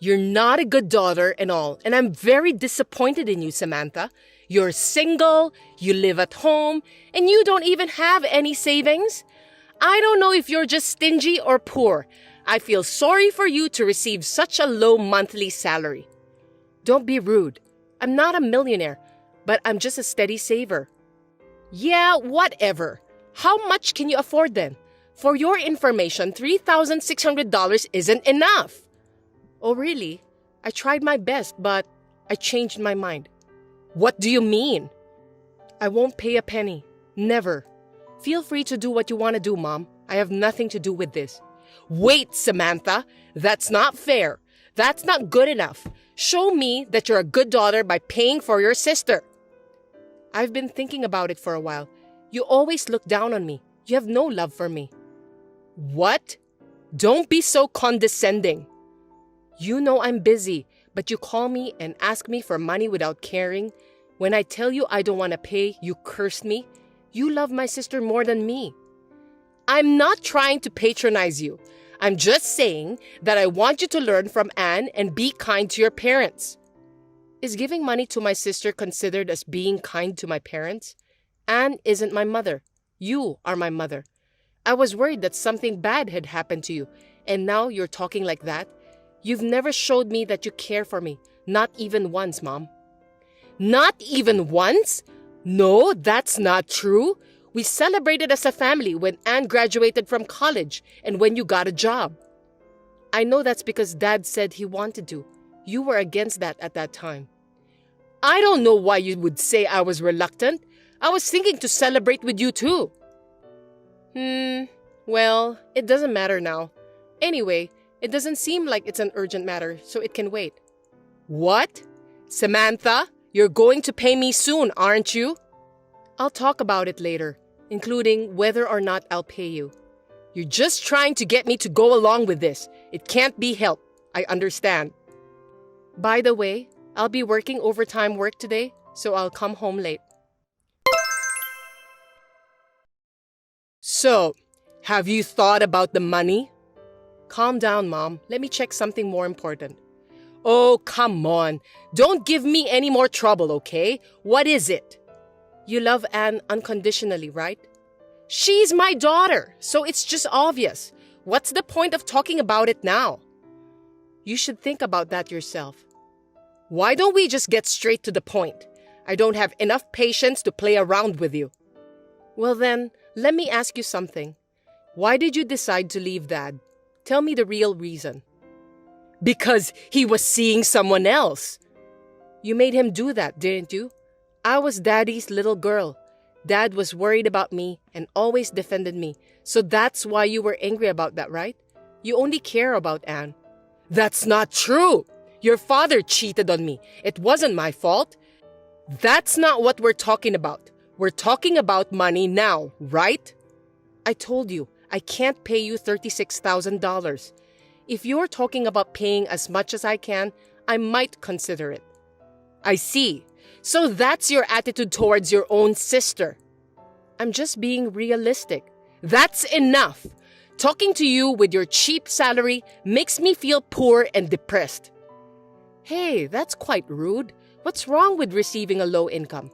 You're not a good daughter and all, and I'm very disappointed in you, Samantha. You're single, you live at home, and you don't even have any savings. I don't know if you're just stingy or poor. I feel sorry for you to receive such a low monthly salary. Don't be rude. I'm not a millionaire, but I'm just a steady saver. Yeah, whatever. How much can you afford then? For your information, $3,600 isn't enough. Oh, really? I tried my best, but I changed my mind. What do you mean? I won't pay a penny. Never. Feel free to do what you want to do, Mom. I have nothing to do with this. Wait, Samantha. That's not fair. That's not good enough. Show me that you're a good daughter by paying for your sister. I've been thinking about it for a while. You always look down on me. You have no love for me. What? Don't be so condescending. You know I'm busy, but you call me and ask me for money without caring. When I tell you I don't want to pay, you curse me. You love my sister more than me. I'm not trying to patronize you. I'm just saying that I want you to learn from Anne and be kind to your parents. Is giving money to my sister considered as being kind to my parents? Anne isn't my mother. You are my mother. I was worried that something bad had happened to you, and now you're talking like that? You've never showed me that you care for me. Not even once, Mom. Not even once? No, that's not true. We celebrated as a family when Anne graduated from college and when you got a job. I know that's because Dad said he wanted to. You were against that at that time. I don't know why you would say I was reluctant. I was thinking to celebrate with you too. Well, it doesn't matter now. Anyway, it doesn't seem like it's an urgent matter, so it can wait. What? Samantha, you're going to pay me soon, aren't you? I'll talk about it later, including whether or not I'll pay you. You're just trying to get me to go along with this. It can't be helped. I understand. By the way, I'll be working overtime work today, so I'll come home late. So, have you thought about the money? Calm down, Mom. Let me check something more important. Oh, come on. Don't give me any more trouble, okay? What is it? You love Anne unconditionally, right? She's my daughter, so it's just obvious. What's the point of talking about it now? You should think about that yourself. Why don't we just get straight to the point? I don't have enough patience to play around with you. Well then, let me ask you something. Why did you decide to leave Dad? Tell me the real reason. Because he was seeing someone else. You made him do that, didn't you? I was Daddy's little girl. Dad was worried about me and always defended me. So that's why you were angry about that, right? You only care about Anne. That's not true. Your father cheated on me. It wasn't my fault. That's not what we're talking about. We're talking about money now, right? I told you, I can't pay you $36,000. If you're talking about paying as much as I can, I might consider it. I see. So that's your attitude towards your own sister. I'm just being realistic. That's enough. Talking to you with your cheap salary makes me feel poor and depressed. Hey, that's quite rude. What's wrong with receiving a low income?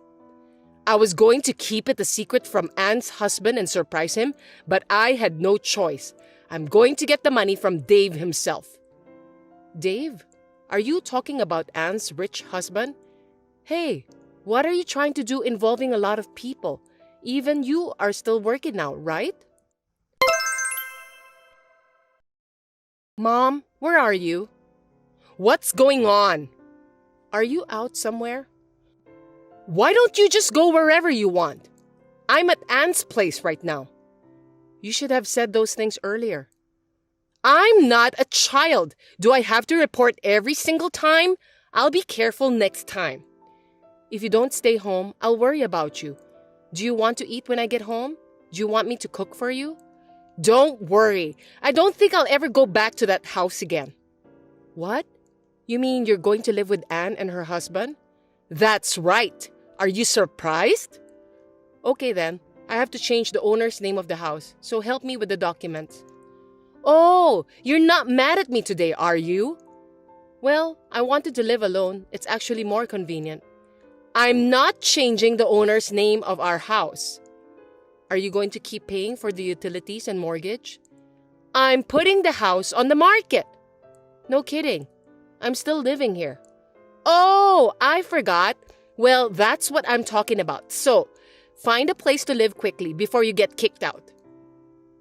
I was going to keep it a secret from Anne's husband and surprise him, but I had no choice. I'm going to get the money from Dave himself. Dave? Are you talking about Anne's rich husband? Hey, what are you trying to do involving a lot of people? Even you are still working now, right? Mom, where are you? What's going on? Are you out somewhere? Why don't you just go wherever you want? I'm at Anne's place right now. You should have said those things earlier. I'm not a child. Do I have to report every single time? I'll be careful next time. If you don't stay home, I'll worry about you. Do you want to eat when I get home? Do you want me to cook for you? Don't worry. I don't think I'll ever go back to that house again. What? You mean you're going to live with Anne and her husband? That's right. Are you surprised? Okay then. I have to change the owner's name of the house, so help me with the documents. Oh, you're not mad at me today, are you? Well, I wanted to live alone. It's actually more convenient. I'm not changing the owner's name of our house. Are you going to keep paying for the utilities and mortgage? I'm putting the house on the market. No kidding. I'm still living here. Oh, I forgot. Well, that's what I'm talking about. So, find a place to live quickly before you get kicked out.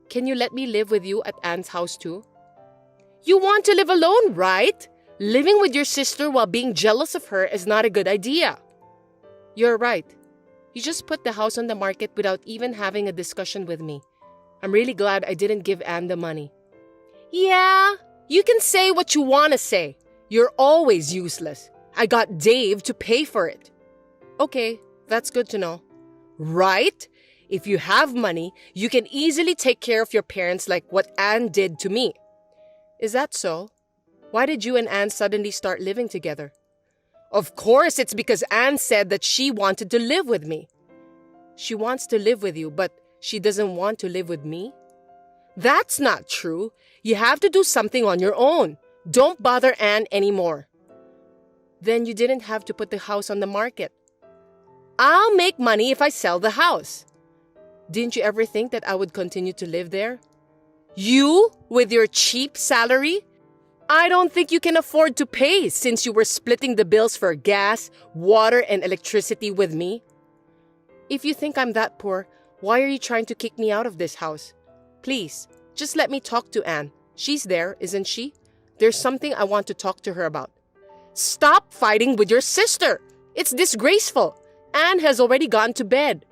Can you let me live with you at Anne's house too? You want to live alone, right? Living with your sister while being jealous of her is not a good idea. You're right. You just put the house on the market without even having a discussion with me. I'm really glad I didn't give Anne the money. Yeah, you can say what you want to say. You're always useless. I got Dave to pay for it. Okay, that's good to know. Right? If you have money, you can easily take care of your parents like what Anne did to me. Is that so? Why did you and Anne suddenly start living together? Of course, it's because Anne said that she wanted to live with me. She wants to live with you, but she doesn't want to live with me? That's not true. You have to do something on your own. Don't bother Anne anymore. Then you didn't have to put the house on the market. I'll make money if I sell the house. Didn't you ever think that I would continue to live there? You, with your cheap salary? I don't think you can afford to pay since you were splitting the bills for gas, water, and electricity with me. If you think I'm that poor, why are you trying to kick me out of this house? Please, just let me talk to Anne. She's there, isn't she? There's something I want to talk to her about. Stop fighting with your sister. It's disgraceful. Anne has already gone to bed.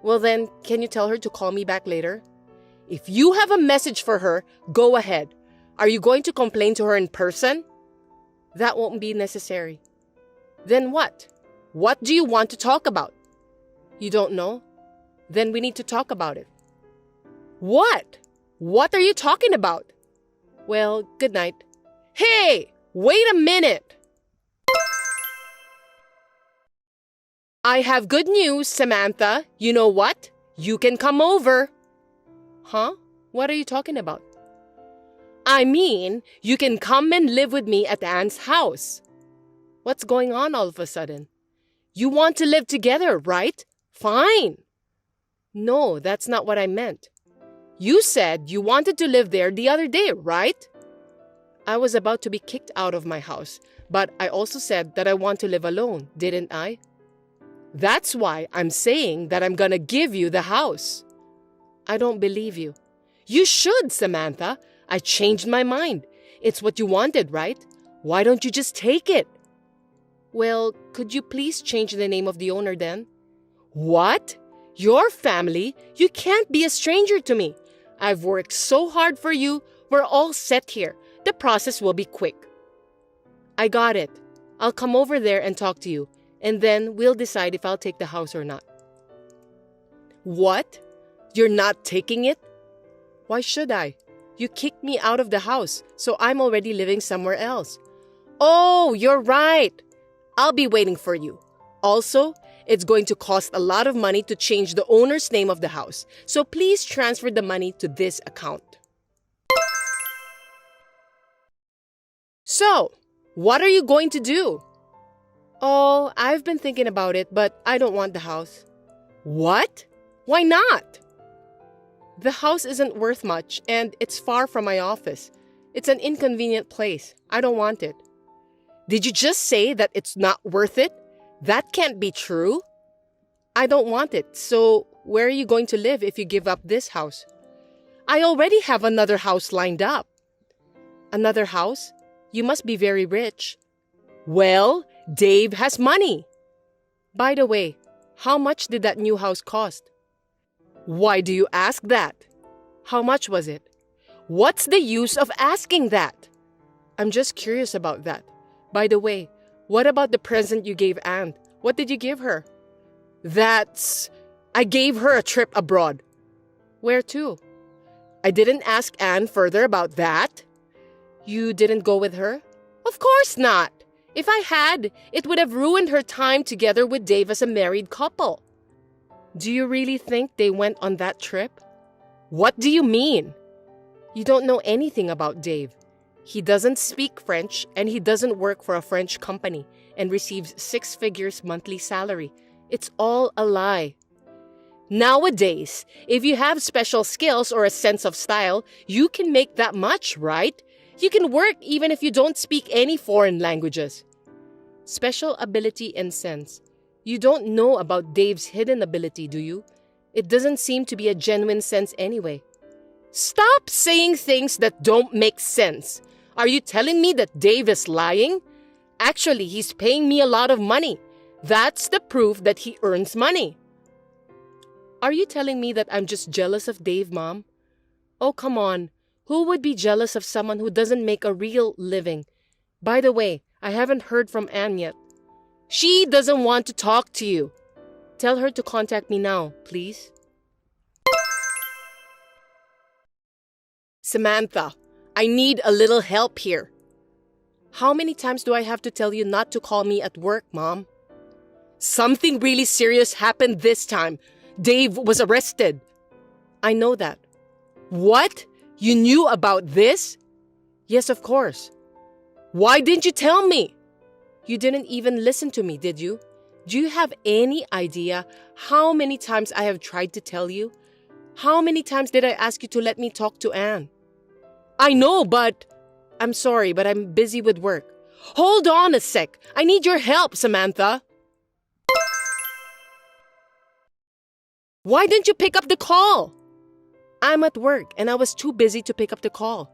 Well then, can you tell her to call me back later? If you have a message for her, go ahead. Are you going to complain to her in person? That won't be necessary. Then what? What do you want to talk about? You don't know? Then we need to talk about it. What? What are you talking about? Well, good night. Hey, wait a minute. I have good news, Samantha. You know what? You can come over. Huh? What are you talking about? I mean, you can come and live with me at Anne's house. What's going on all of a sudden? You want to live together, right? Fine. No, that's not what I meant. You said you wanted to live there the other day, right? I was about to be kicked out of my house, but I also said that I want to live alone, didn't I? That's why I'm saying that I'm gonna give you the house. I don't believe you. You should, Samantha. I changed my mind. It's what you wanted, right? Why don't you just take it? Well, could you please change the name of the owner then? What? Your family? You can't be a stranger to me. I've worked so hard for you. We're all set here. The process will be quick. I got it. I'll come over there and talk to you, and then we'll decide if I'll take the house or not. What? You're not taking it? Why should I? You kicked me out of the house, so I'm already living somewhere else. Oh, you're right. I'll be waiting for you. Also, it's going to cost a lot of money to change the owner's name of the house, so please transfer the money to this account. So, what are you going to do? Oh, I've been thinking about it, but I don't want the house. What? Why not? The house isn't worth much, and it's far from my office. It's an inconvenient place. I don't want it. Did you just say that it's not worth it? That can't be true. I don't want it, so where are you going to live if you give up this house? I already have another house lined up. Another house? You must be very rich. Well, Dave has money. By the way, how much did that new house cost? Why do you ask that? How much was it? What's the use of asking that? I'm just curious about that. By the way, what about the present you gave Anne? What did you give her? I gave her a trip abroad. Where to? I didn't ask Anne further about that. You didn't go with her? Of course not. If I had, it would have ruined her time together with Dave as a married couple. Do you really think they went on that trip? What do you mean? You don't know anything about Dave. He doesn't speak French and he doesn't work for a French company and receives 6 figures monthly salary. It's all a lie. Nowadays, if you have special skills or a sense of style, you can make that much, right? You can work even if you don't speak any foreign languages. Special ability and sense. You don't know about Dave's hidden ability, do you? It doesn't seem to be a genuine sense anyway. Stop saying things that don't make sense. Are you telling me that Dave is lying? Actually, he's paying me a lot of money. That's the proof that he earns money. Are you telling me that I'm just jealous of Dave, Mom? Oh, come on. Who would be jealous of someone who doesn't make a real living? By the way, I haven't heard from Anne yet. She doesn't want to talk to you. Tell her to contact me now, please. Samantha, I need a little help here. How many times do I have to tell you not to call me at work, Mom? Something really serious happened this time. Dave was arrested. I know that. What? You knew about this? Yes, of course. Why didn't you tell me? You didn't even listen to me, did you? Do you have any idea how many times I have tried to tell you? How many times did I ask you to let me talk to Anne? I know, but... I'm sorry, but I'm busy with work. Hold on a sec. I need your help, Samantha. Why didn't you pick up the call? I'm at work and I was too busy to pick up the call.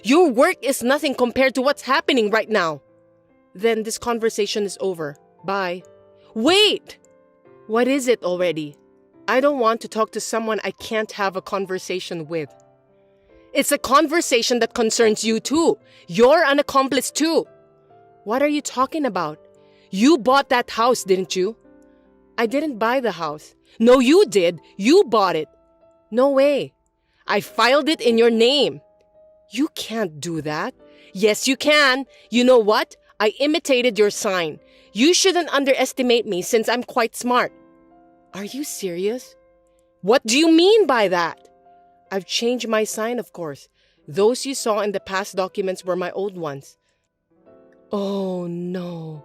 Your work is nothing compared to what's happening right now. Then this conversation is over. Bye. Wait! What is it already? I don't want to talk to someone I can't have a conversation with. It's a conversation that concerns you too. You're an accomplice too. What are you talking about? You bought that house, didn't you? I didn't buy the house. No, you did. You bought it. No way. I filed it in your name. You can't do that. Yes, you can. You know what? I imitated your sign. You shouldn't underestimate me since I'm quite smart. Are you serious? What do you mean by that? I've changed my sign, of course. Those you saw in the past documents were my old ones. Oh, no.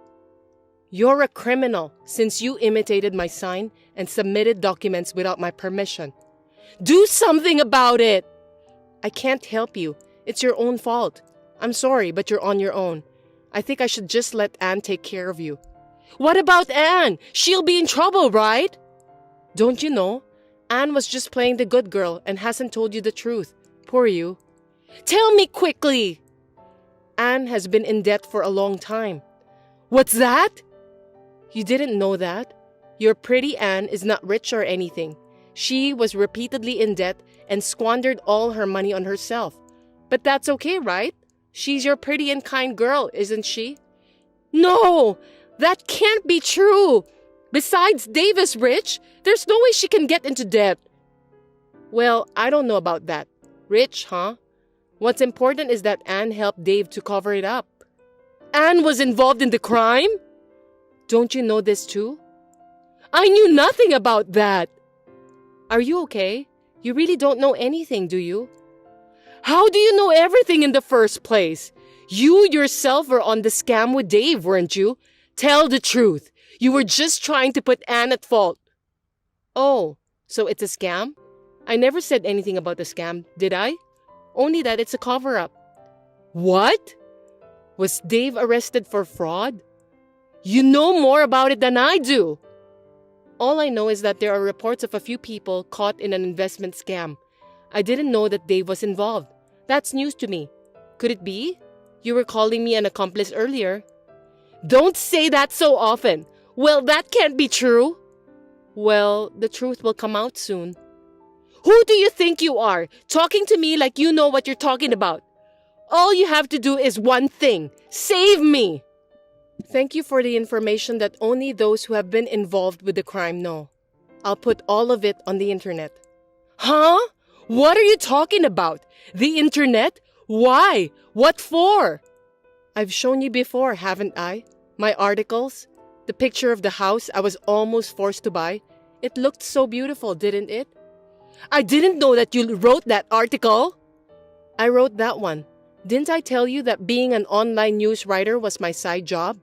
You're a criminal since you imitated my sign and submitted documents without my permission. Do something about it! I can't help you. It's your own fault. I'm sorry, but you're on your own. I think I should just let Anne take care of you. What about Anne? She'll be in trouble, right? Don't you know? Anne was just playing the good girl and hasn't told you the truth. Poor you. Tell me quickly! Anne has been in debt for a long time. What's that? You didn't know that? Your pretty Anne is not rich or anything. She was repeatedly in debt and squandered all her money on herself. But that's okay, right? She's your pretty and kind girl, isn't she? No! That can't be true! Besides, Dave is rich. There's no way she can get into debt. Well, I don't know about that. Rich, huh? What's important is that Anne helped Dave to cover it up. Anne was involved in the crime? Don't you know this too? I knew nothing about that. Are you okay? You really don't know anything, do you? How do you know everything in the first place? You yourself were on the scam with Dave, weren't you? Tell the truth. You were just trying to put Anne at fault. Oh, so it's a scam? I never said anything about the scam, did I? Only that it's a cover-up. What? Was Dave arrested for fraud? You know more about it than I do. All I know is that there are reports of a few people caught in an investment scam. I didn't know that Dave was involved. That's news to me. Could it be? You were calling me an accomplice earlier. Don't say that so often. Well, that can't be true. Well, the truth will come out soon. Who do you think you are, talking to me like you know what you're talking about? All you have to do is one thing. Save me! Thank you for the information that only those who have been involved with the crime know. I'll put all of it on the internet. Huh? What are you talking about? The internet? Why? What for? I've shown you before, haven't I? My articles? The picture of the house I was almost forced to buy. It looked so beautiful, didn't it? I didn't know that you wrote that article. I wrote that one. Didn't I tell you that being an online news writer was my side job?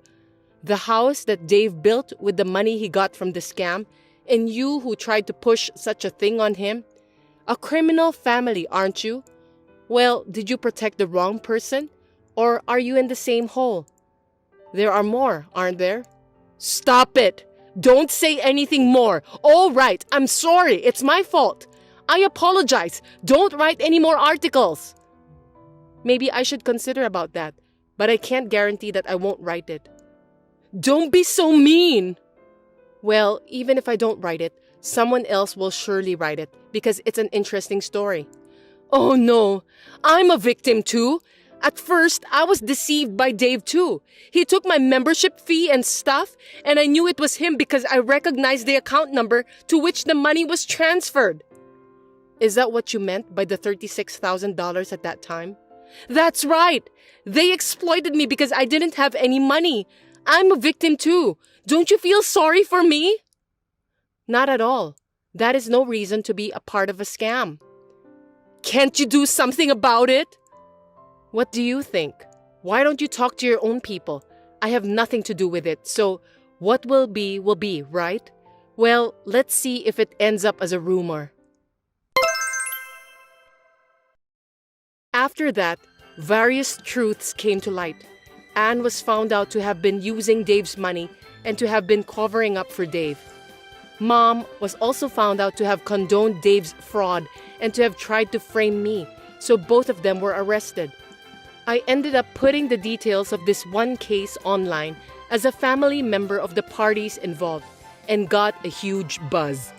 The house that Dave built with the money he got from the scam, and you who tried to push such a thing on him? A criminal family, aren't you? Well, did you protect the wrong person? Or are you in the same hole? There are more, aren't there? Stop it! Don't say anything more. All right, I'm sorry. It's my fault. I apologize. Don't write any more articles. Maybe I should consider about that, but I can't guarantee that I won't write it. Don't be so mean. Well, even if I don't write it, someone else will surely write it because it's an interesting story. Oh no, I'm a victim too. At first, I was deceived by Dave too. He took my membership fee and stuff, and I knew it was him because I recognized the account number to which the money was transferred. Is that what you meant by the $36,000 at that time? That's right. They exploited me because I didn't have any money. I'm a victim too. Don't you feel sorry for me? Not at all. That is no reason to be a part of a scam. Can't you do something about it? What do you think? Why don't you talk to your own people? I have nothing to do with it, so what will be, right? Well, let's see if it ends up as a rumor. After that, various truths came to light. Anne was found out to have been using Dave's money and to have been covering up for Dave. Mom was also found out to have condoned Dave's fraud and to have tried to frame me, so both of them were arrested. I ended up putting the details of this one case online as a family member of the parties involved and got a huge buzz.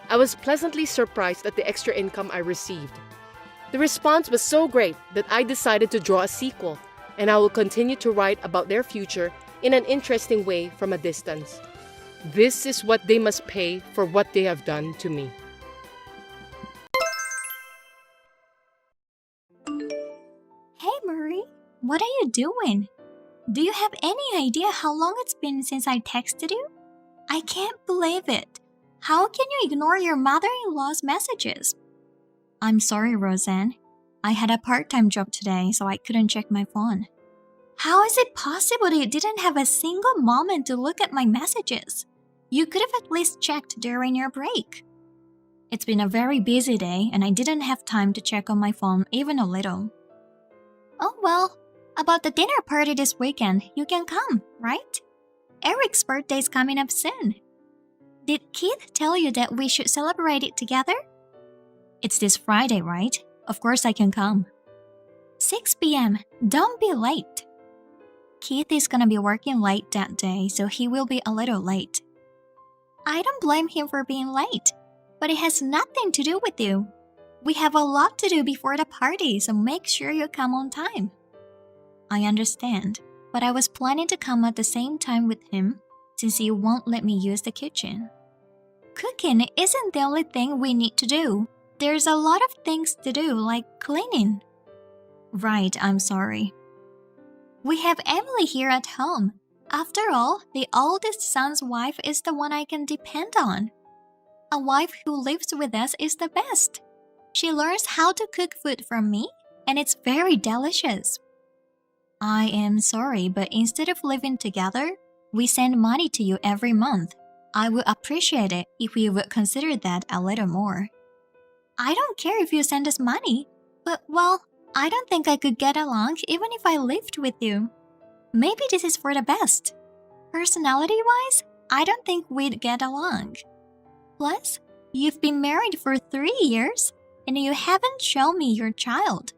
I was pleasantly surprised at the extra income I received. The response was so great that I decided to draw a sequel, and I will continue to write about their future in an interesting way from a distance. This is what they must pay for what they have done to me. Hey Marie, what are you doing? Do you have any idea how long it's been since I texted you? I can't believe it. How can you ignore your mother-in-law's messages? I'm sorry, Roseanne. I had a part-time job today, so I couldn't check my phone. How is it possible that you didn't have a single moment to look at my messages? You could have at least checked during your break. It's been a very busy day, and I didn't have time to check on my phone even a little. Oh well, about the dinner party this weekend, you can come, right? Eric's birthday is coming up soon. Did Keith tell you that we should celebrate it together? It's this Friday, right? Of course I can come. 6 p.m. Don't be late. Keith is gonna be working late that day, so he will be a little late. I don't blame him for being late, but it has nothing to do with you. We have a lot to do before the party, so make sure you come on time. I understand, but I was planning to come at the same time with him since you won't let me use the kitchen. Cooking isn't the only thing we need to do. There's a lot of things to do, like cleaning. Right, I'm sorry. We have Emily here at home. After all, the oldest son's wife is the one I can depend on. A wife who lives with us is the best. She learns how to cook food from me, and it's very delicious. I am sorry, but instead of living together, we send money to you every month. I would appreciate it if you would consider that a little more. I don't care if you send us money, but well, I don't think I could get along even if I lived with you. Maybe this is for the best. Personality-wise, I don't think we'd get along. Plus, you've been married for 3 years, and you haven't shown me your child.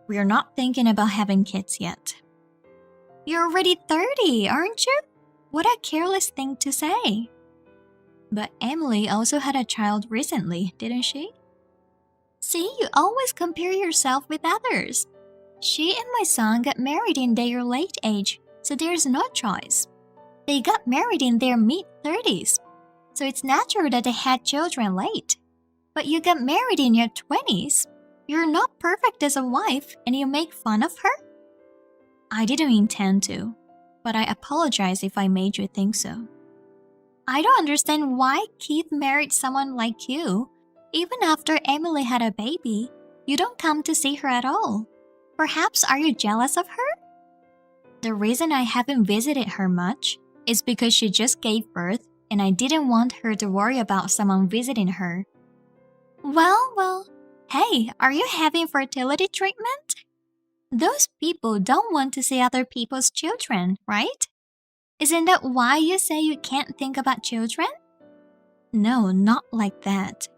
We're not thinking about having kids yet. You're already 30, aren't you? What a careless thing to say. But Emily also had a child recently, didn't she? See, you always compare yourself with others. She and my son got married in their late age, so there's no choice. They got married in their mid-30s, so it's natural that they had children late. But you got married in your 20s. You're not perfect as a wife, and you make fun of her? I didn't intend to, but I apologize if I made you think so. I don't understand why Keith married someone like you. Even after Emily had a baby, you don't come to see her at all. Perhaps are you jealous of her? The reason I haven't visited her much is because she just gave birth and I didn't want her to worry about someone visiting her. Well, hey, are you having fertility treatment? Those people don't want to see other people's children, right? Isn't that why you say you can't think about children? No, not like that.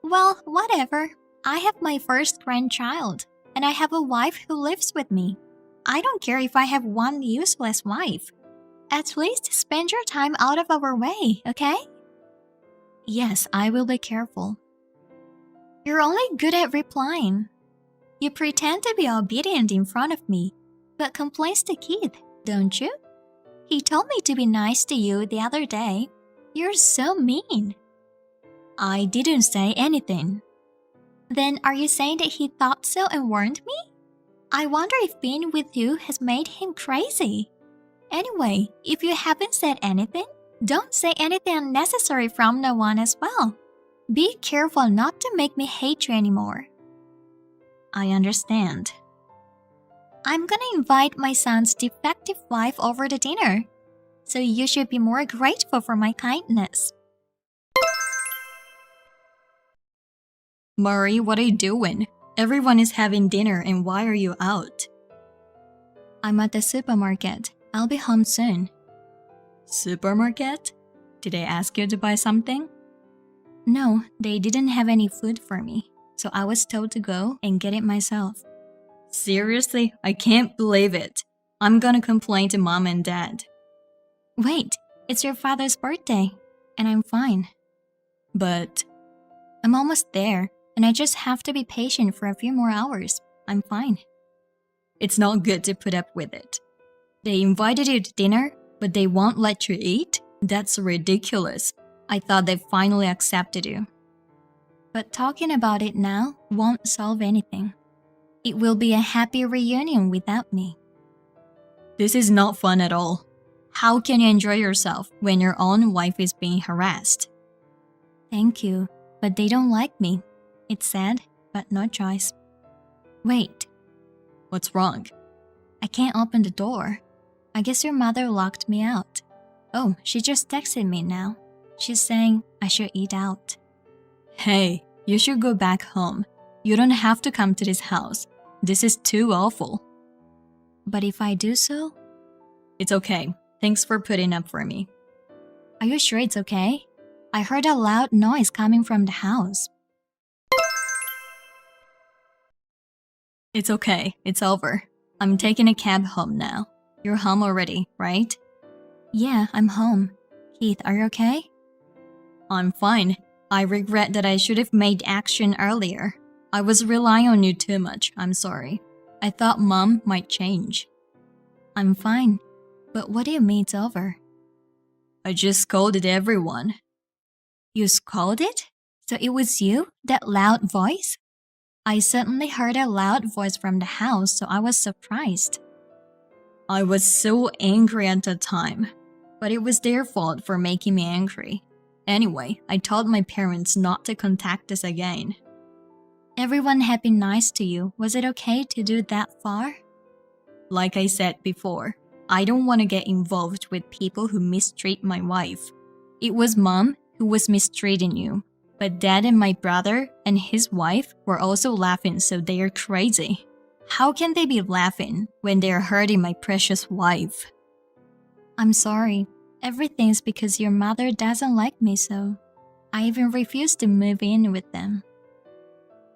Well, whatever. I have my first grandchild, and I have a wife who lives with me. I don't care if I have one useless wife. At least spend your time out of our way, okay? Yes, I will be careful. You're only good at replying. You pretend to be obedient in front of me, but complains to Keith, don't you? He told me to be nice to you the other day. You're so mean. I didn't say anything. Then are you saying that he thought so and warned me? I wonder if being with you has made him crazy. Anyway, if you haven't said anything, don't say anything unnecessary from now on as well. Be careful not to make me hate you anymore. I understand. I'm gonna invite my son's defective wife over to dinner, so you should be more grateful for my kindness. Murray, what are you doing? Everyone is having dinner and why are you out? I'm at the supermarket. I'll be home soon. Supermarket? Did they ask you to buy something? No, they didn't have any food for me, so I was told to go and get it myself. Seriously? I can't believe it. I'm gonna complain to Mom and Dad. Wait, it's your father's birthday, and I'm fine. But I'm almost there, and I just have to be patient for a few more hours. I'm fine. It's not good to put up with it. They invited you to dinner, but they won't let you eat? That's ridiculous. I thought they finally accepted you. But talking about it now won't solve anything. It will be a happy reunion without me. This is not fun at all. How can you enjoy yourself when your own wife is being harassed? Thank you, but they don't like me. It's sad, but no choice. Wait. What's wrong? I can't open the door. I guess your mother locked me out. Oh, she just texted me now. She's saying I should eat out. Hey, you should go back home. You don't have to come to this house. This is too awful. But if I do so? It's okay. Thanks for putting up for me. Are you sure it's okay? I heard a loud noise coming from the house. It's okay. It's over. I'm taking a cab home now. You're home already, right? Yeah, I'm home. Keith, are you okay? I'm fine. I regret that I should have made action earlier. I was relying on you too much. I'm sorry. I thought Mom might change. I'm fine. But what do you mean it's over? I just scolded everyone. You scolded? So it was you? That loud voice? I suddenly heard a loud voice from the house, so I was surprised. I was so angry at the time, but it was their fault for making me angry. Anyway, I told my parents not to contact us again. Everyone had been nice to you. Was it okay to do that far? Like I said before, I don't want to get involved with people who mistreat my wife. It was Mom who was mistreating you, but Dad and my brother and his wife were also laughing, so they are crazy. How can they be laughing when they are hurting my precious wife? I'm sorry. Everything's because your mother doesn't like me, so I even refused to move in with them.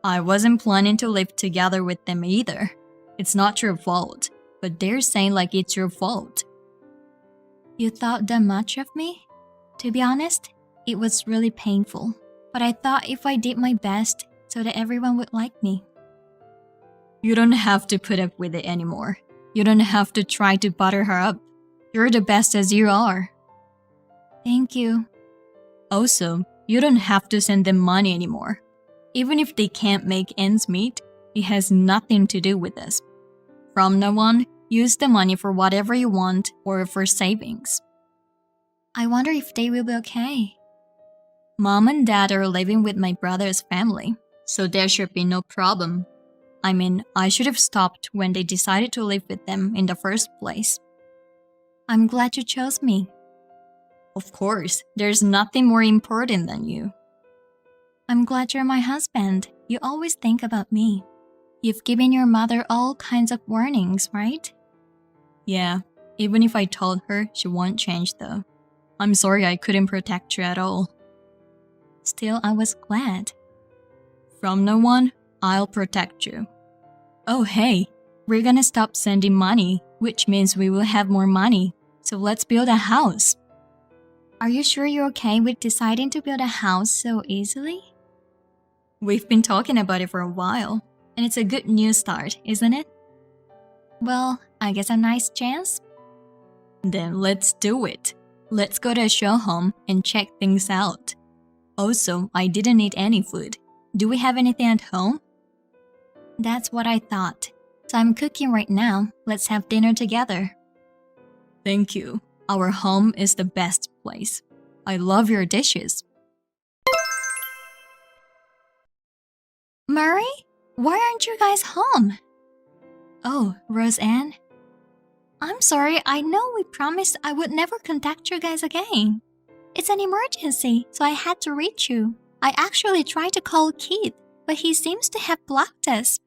I wasn't planning to live together with them either. It's not your fault, but they're saying like it's your fault. You thought that much of me? To be honest, it was really painful, but I thought if I did my best so that everyone would like me. You don't have to put up with it anymore. You don't have to try to butter her up. You're the best as you are. Thank you. Also, you don't have to send them money anymore. Even if they can't make ends meet, it has nothing to do with us. From now on, use the money for whatever you want or for savings. I wonder if they will be okay. Mom and Dad are living with my brother's family, so there should be no problem. I mean, I should have stopped when they decided to live with them in the first place. I'm glad you chose me. Of course, there's nothing more important than you. I'm glad you're my husband. You always think about me. You've given your mother all kinds of warnings, right? Yeah, even if I told her, she won't change though. I'm sorry I couldn't protect you at all. Still, I was glad. From now on, I'll protect you. Oh hey, we're gonna stop sending money, which means we will have more money. So let's build a house. Are you sure you're okay with deciding to build a house so easily? We've been talking about it for a while, and it's a good new start, isn't it? Well, I guess a nice chance. Then let's do it. Let's go to a show home and check things out. Also, I didn't eat any food. Do we have anything at home? That's what I thought. So I'm cooking right now. Let's have dinner together. Thank you. Our home is the best place. I love your dishes. Murray? Why aren't you guys home? Oh, Roseanne? I'm sorry, I know we promised I would never contact you guys again. It's an emergency, so I had to reach you. I actually tried to call Keith, but he seems to have blocked us.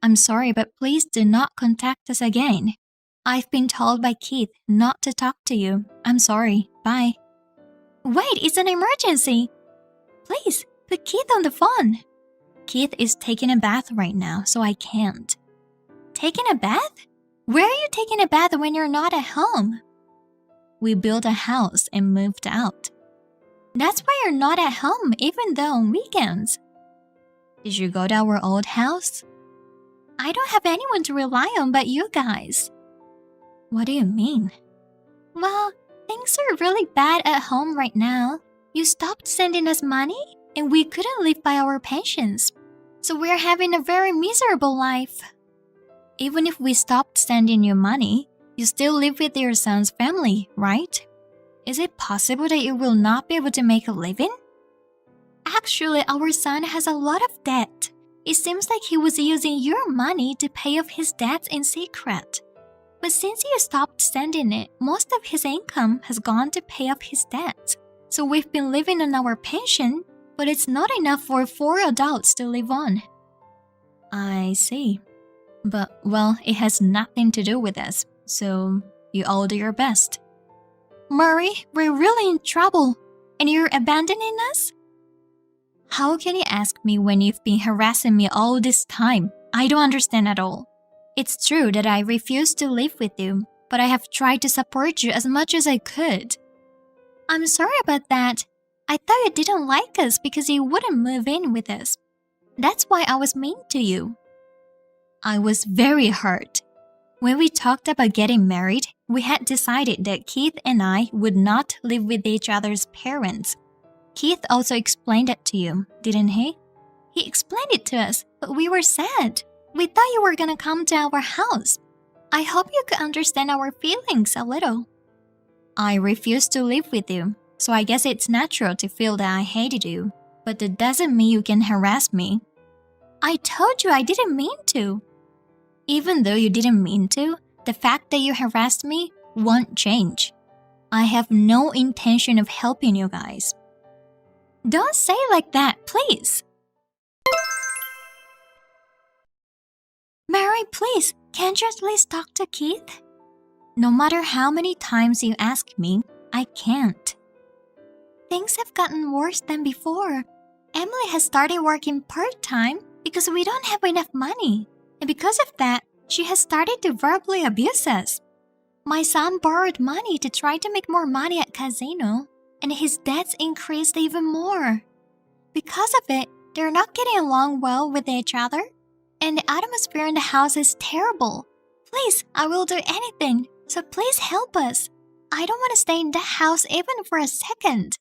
I'm sorry, but please do not contact us again. I've been told by Keith not to talk to you. I'm sorry. Bye. Wait, it's an emergency. Please, put Keith on the phone. Keith is taking a bath right now, so I can't. Taking a bath? Where are you taking a bath when you're not at home? We built a house and moved out. That's why you're not at home, even though on weekends. Did you go to our old house? I don't have anyone to rely on but you guys. What do you mean? Well, things are really bad at home right now. You stopped sending us money, and we couldn't live by our pensions. So we're having a very miserable life. Even if we stopped sending you money, you still live with your son's family, right? Is it possible that you will not be able to make a living? Actually, our son has a lot of debt. It seems like he was using your money to pay off his debts in secret. But since you stopped sending it, most of his income has gone to pay off his debts. So we've been living on our pension, but it's not enough for 4 adults to live on. I see. But, well, it has nothing to do with us, so you all do your best. Murray, we're really in trouble, and you're abandoning us? How can you ask me when you've been harassing me all this time? I don't understand at all. It's true that I refused to live with you, but but I have tried to support you as much as I could. I'm sorry about that. I thought you didn't like us because you wouldn't move in with us. That's why I was mean to you. I was very hurt. When we talked about getting married, we had decided that Keith and I would not live with each other's parents. Keith also explained it to you, didn't he? He explained it to us, but we were sad. We thought you were gonna come to our house. I hope you could understand our feelings a little. I refused to live with you, so I guess it's natural to feel that I hated you, but that doesn't mean you can harass me. I told you I didn't mean to. Even though you didn't mean to, the fact that you harassed me won't change. I have no intention of helping you guys. Don't say it like that, please. Mary, please, can't you at least talk to Keith? No matter how many times you ask me, I can't. Things have gotten worse than before. Emily has started working part-time because we don't have enough money. And because of that, she has started to verbally abuse us. My son borrowed money to try to make more money at casino, and his debts increased even more. Because of it, they're not getting along well with each other, and the atmosphere in the house is terrible. Please, I will do anything, so please help us. I don't want to stay in that house even for a second.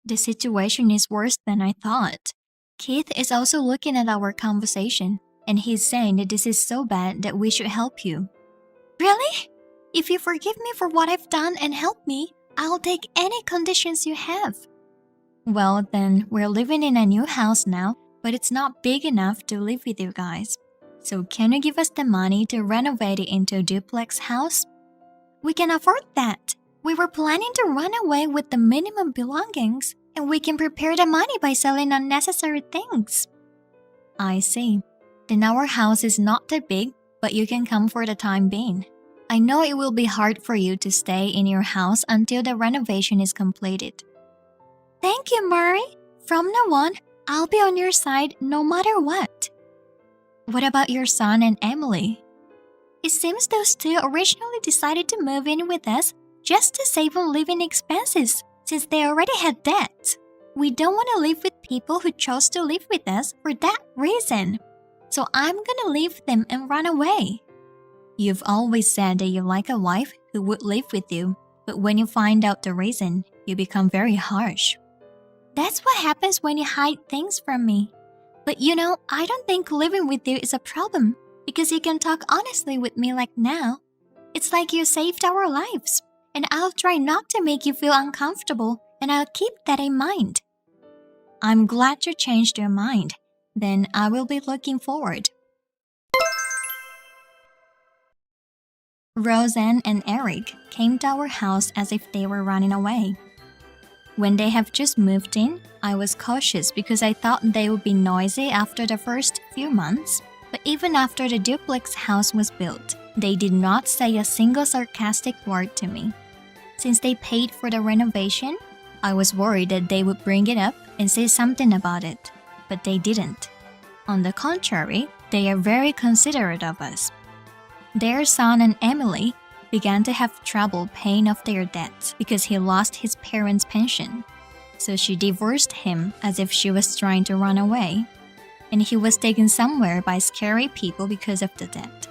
The situation is worse than I thought. Keith is also looking at our conversation, and he's saying that this is so bad that we should help you. Really? If you forgive me for what I've done and help me, I'll take any conditions you have. Well, then, we're living in a new house now, but it's not big enough to live with you guys. So can you give us the money to renovate it into a duplex house? We can afford that. We were planning to run away with the minimum belongings, and we can prepare the money by selling unnecessary things. I see. Then our house is not that big, but you can come for the time being. I know it will be hard for you to stay in your house until the renovation is completed. Thank you, Murray. From now on, I'll be on your side no matter what. What about your son and Emily? It seems those two originally decided to move in with us just to save on living expenses since they already had debt. We don't want to live with people who chose to live with us for that reason. So I'm gonna leave them and run away. You've always said that you like a wife who would live with you, but when you find out the reason, you become very harsh. That's what happens when you hide things from me. But you know, I don't think living with you is a problem because you can talk honestly with me like now. It's like you saved our lives, and I'll try not to make you feel uncomfortable, and I'll keep that in mind. I'm glad you changed your mind. Then I will be looking forward. Roseanne and Eric came to our house as if they were running away. When they have just moved in, I was cautious because I thought they would be noisy after the first few months. But even after the duplex house was built, they did not say a single sarcastic word to me. Since they paid for the renovation, I was worried that they would bring it up and say something about it. But they didn't. On the contrary, they are very considerate of us. Their son and Emily began to have trouble paying off their debts because he lost his parents' pension. So she divorced him as if she was trying to run away, and he was taken somewhere by scary people because of the debt.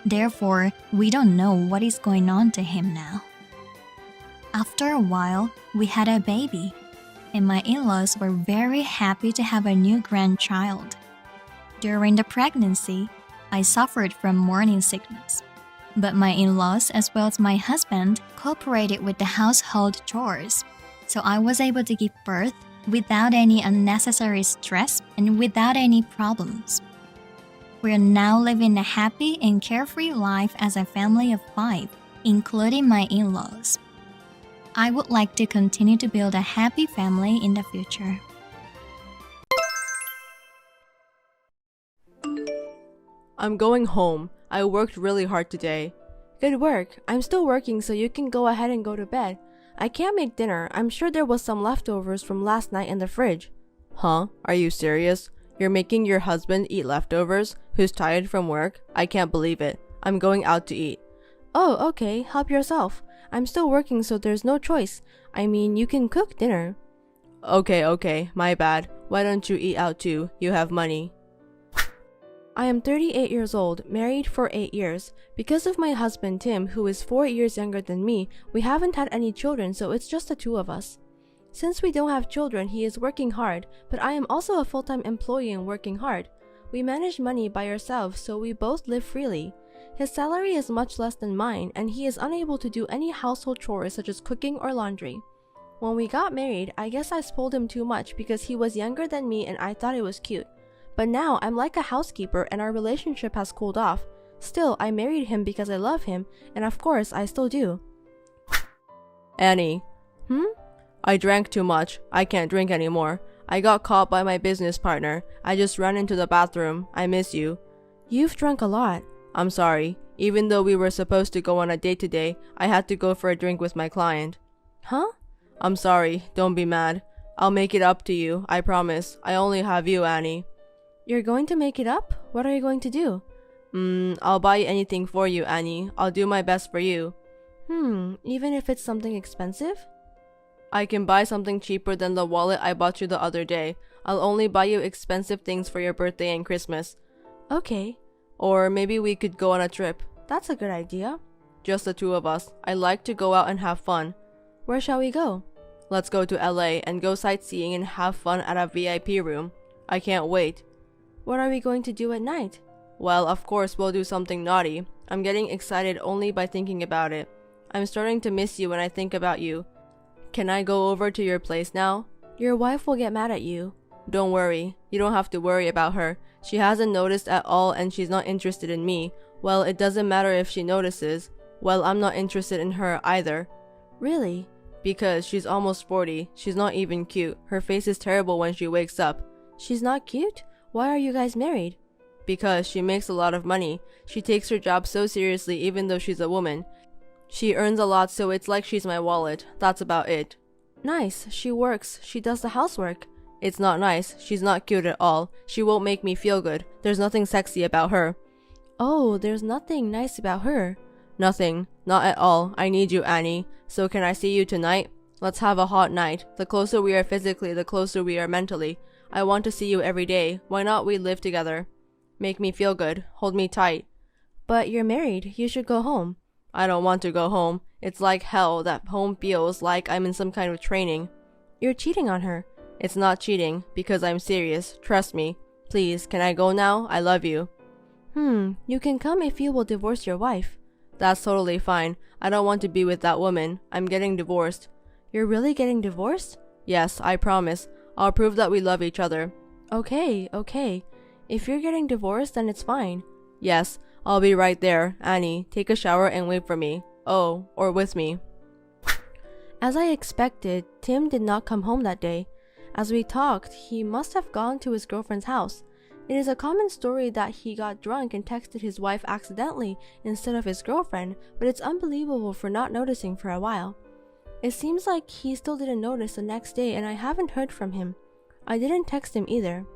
Therefore, we don't know what is going on to him now. After a while, we had a baby, and my in-laws were very happy to have a new grandchild. During the pregnancy, I suffered from morning sickness, but my in-laws as well as my husband cooperated with the household chores, so I was able to give birth without any unnecessary stress and without any problems. We are now living a happy and carefree life as a family of 5, including my in-laws. I would like to continue to build a happy family in the future. I'm going home. I worked really hard today. Good work. I'm still working, so you can go ahead and go to bed. I can't make dinner. I'm sure there was some leftovers from last night in the fridge. Huh? Are you serious? You're making your husband eat leftovers, who's tired from work? I can't believe it. I'm going out to eat. Oh, okay, help yourself. I'm still working, so there's no choice. I mean, you can cook dinner. Okay, my bad. Why don't you eat out too? You have money. I am 38 years old, married for 8 years. Because of my husband Tim, who is 4 years younger than me, we haven't had any children, so it's just the two of us. Since we don't have children, he is working hard, but I am also a full-time employee and working hard. We manage money by ourselves, so we both live freely. His salary is much less than mine, and he is unable to do any household chores such as cooking or laundry. When we got married, I guess I spoiled him too much because he was younger than me and I thought it was cute. But now I'm like a housekeeper and our relationship has cooled off. Still, I married him because I love him, and of course, I still do. Annie. I drank too much. I can't drink anymore. I got caught by my business partner. I just ran into the bathroom. I miss you. You've drunk a lot. I'm sorry. Even though we were supposed to go on a date today, I had to go for a drink with my client. Huh? I'm sorry. Don't be mad. I'll make it up to you. I promise. I only have you, Annie. You're going to make it up? What are you going to do? I'll buy anything for you, Annie. I'll do my best for you. Even if it's something expensive? I can buy something cheaper than the wallet I bought you the other day. I'll only buy you expensive things for your birthday and Christmas. Okay. Or maybe we could go on a trip. That's a good idea. Just the two of us. I like to go out and have fun. Where shall we go? Let's go to LA and go sightseeing and have fun at a VIP room. I can't wait. What are we going to do at night? Well, of course we'll do something naughty. I'm getting excited only by thinking about it. I'm starting to miss you when I think about you. Can I go over to your place now? Your wife will get mad at you. Don't worry. You don't have to worry about her. She hasn't noticed at all and she's not interested in me. Well, it doesn't matter if she notices. Well, I'm not interested in her either. Really? Because she's almost 40. She's not even cute. Her face is terrible when she wakes up. She's not cute? Why are you guys married? Because she makes a lot of money. She takes her job so seriously even though she's a woman. She earns a lot, so it's like she's my wallet. That's about it. Nice. She works. She does the housework. It's not nice. She's not cute at all. She won't make me feel good. There's nothing sexy about her. Oh, there's nothing nice about her. Nothing. Not at all. I need you, Annie. So can I see you tonight? Let's have a hot night. The closer we are physically, the closer we are mentally. I want to see you every day. Why not we live together? Make me feel good. Hold me tight. But you're married. You should go home. I don't want to go home. It's like hell that home feels like I'm in some kind of training. You're cheating on her. It's not cheating, because I'm serious. Trust me. Please, can I go now? I love you. You can come if you will divorce your wife. That's totally fine. I don't want to be with that woman. I'm getting divorced. You're really getting divorced? Yes, I promise. I'll prove that we love each other. Okay. If you're getting divorced, then it's fine. Yes, I'll be right there. Annie, take a shower and wait for me. Oh, or with me. As I expected, Tim did not come home that day. As we talked, he must have gone to his girlfriend's house. It is a common story that he got drunk and texted his wife accidentally instead of his girlfriend, but it's unbelievable for not noticing for a while. It seems like he still didn't notice the next day and I haven't heard from him. I didn't text him either.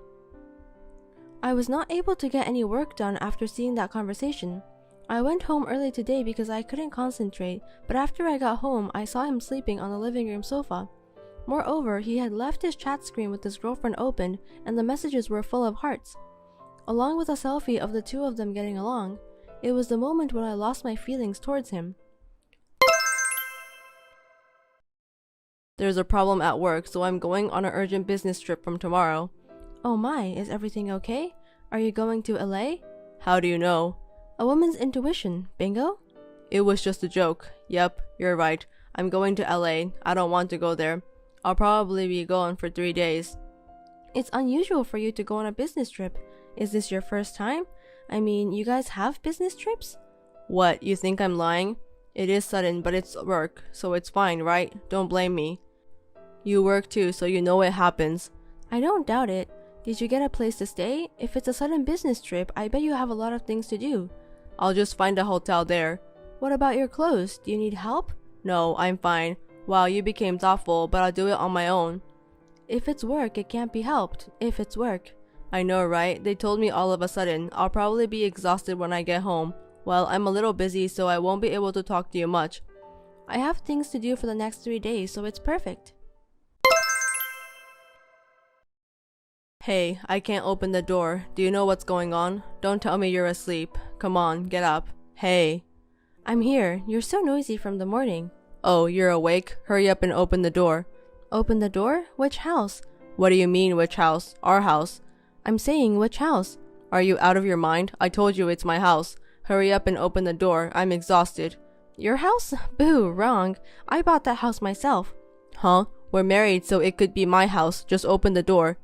I was not able to get any work done after seeing that conversation. I went home early today because I couldn't concentrate, but after I got home, I saw him sleeping on the living room sofa. Moreover, he had left his chat screen with his girlfriend opened, and the messages were full of hearts, along with a selfie of the two of them getting along. It was the moment when I lost my feelings towards him. There's a problem at work, so I'm going on an urgent business trip from tomorrow. Oh my, is everything okay? Are you going to LA? How do you know? A woman's intuition, bingo? It was just a joke. Yep, you're right. I'm going to LA. I don't want to go there. I'll probably be gone for 3 days. It's unusual for you to go on a business trip. Is this your first time? I mean, you guys have business trips? What, you think I'm lying? It is sudden, but it's work, so it's fine, right? Don't blame me. You work too, so you know it happens. I don't doubt it. Did you get a place to stay? If it's a sudden business trip, I bet you have a lot of things to do. I'll just find a hotel there. What about your clothes? Do you need help? No, I'm fine. Wow, you became thoughtful, but I'll do it on my own. If it's work, it can't be helped. If it's work. I know, right? They told me all of a sudden. I'll probably be exhausted when I get home. Well, I'm a little busy, so I won't be able to talk to you much. I have things to do for the next 3 days, so it's perfect. Hey, I can't open the door. Do you know what's going on? Don't tell me you're asleep. Come on, get up. Hey. I'm here. You're so noisy from the morning. Oh, you're awake? Hurry up and open the door. Open the door? Which house? What do you mean, which house? Our house. I'm saying which house? Are you out of your mind? I told you it's my house. Hurry up and open the door. I'm exhausted. Your house? Boo, wrong. I bought that house myself. Huh? We're married, so it could be my house. Just open the door.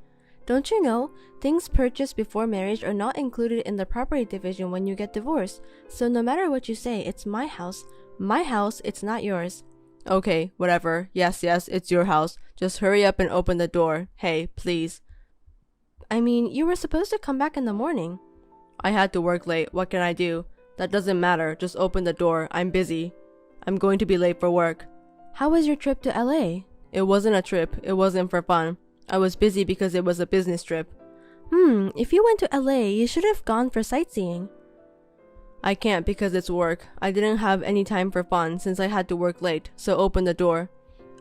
Don't you know, things purchased before marriage are not included in the property division when you get divorced. So no matter what you say, it's my house. My house, it's not yours. Okay, whatever. Yes, it's your house. Just hurry up and open the door. Hey, please. I mean, you were supposed to come back in the morning. I had to work late. What can I do? That doesn't matter. Just open the door. I'm busy. I'm going to be late for work. How was your trip to LA? It wasn't a trip. It wasn't for fun. I was busy because it was a business trip. If you went to LA, you should have gone for sightseeing. I can't because it's work. I didn't have any time for fun since I had to work late, so open the door.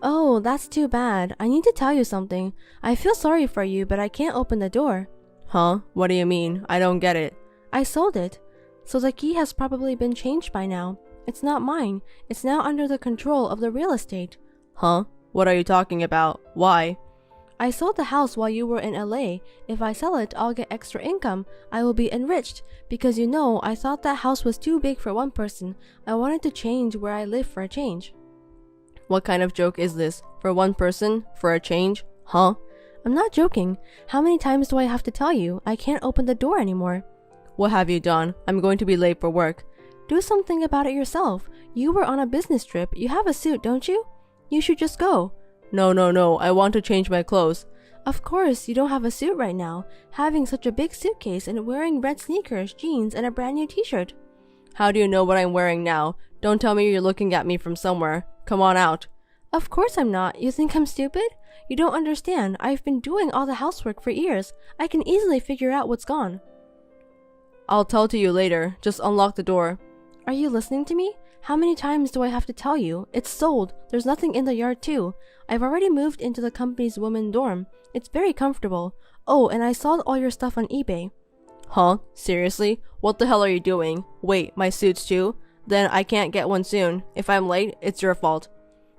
Oh, that's too bad. I need to tell you something. I feel sorry for you, but I can't open the door. Huh? What do you mean? I don't get it. I sold it. So the key has probably been changed by now. It's not mine. It's now under the control of the real estate. Huh? What are you talking about? Why? I sold the house while you were in LA. If I sell it, I'll get extra income. I will be enriched. Because I thought that house was too big for one person. I wanted to change where I live for a change. What kind of joke is this? For one person? For a change? Huh? I'm not joking. How many times do I have to tell you? I can't open the door anymore. What have you done? I'm going to be late for work. Do something about it yourself. You were on a business trip. You have a suit, don't you? You should just go. No. I want to change my clothes. Of course, you don't have a suit right now. Having such a big suitcase and wearing red sneakers, jeans, and a brand new t-shirt. How do you know what I'm wearing now? Don't tell me you're looking at me from somewhere. Come on out. Of course I'm not. You think I'm stupid? You don't understand. I've been doing all the housework for years. I can easily figure out what's gone. I'll tell to you later. Just unlock the door. Are you listening to me? How many times do I have to tell you? It's sold. There's nothing in the yard too. I've already moved into the company's women dorm. It's very comfortable. Oh, and I sold all your stuff on eBay. Huh? Seriously? What the hell are you doing? Wait, my suits too? Then I can't get one soon. If I'm late, it's your fault.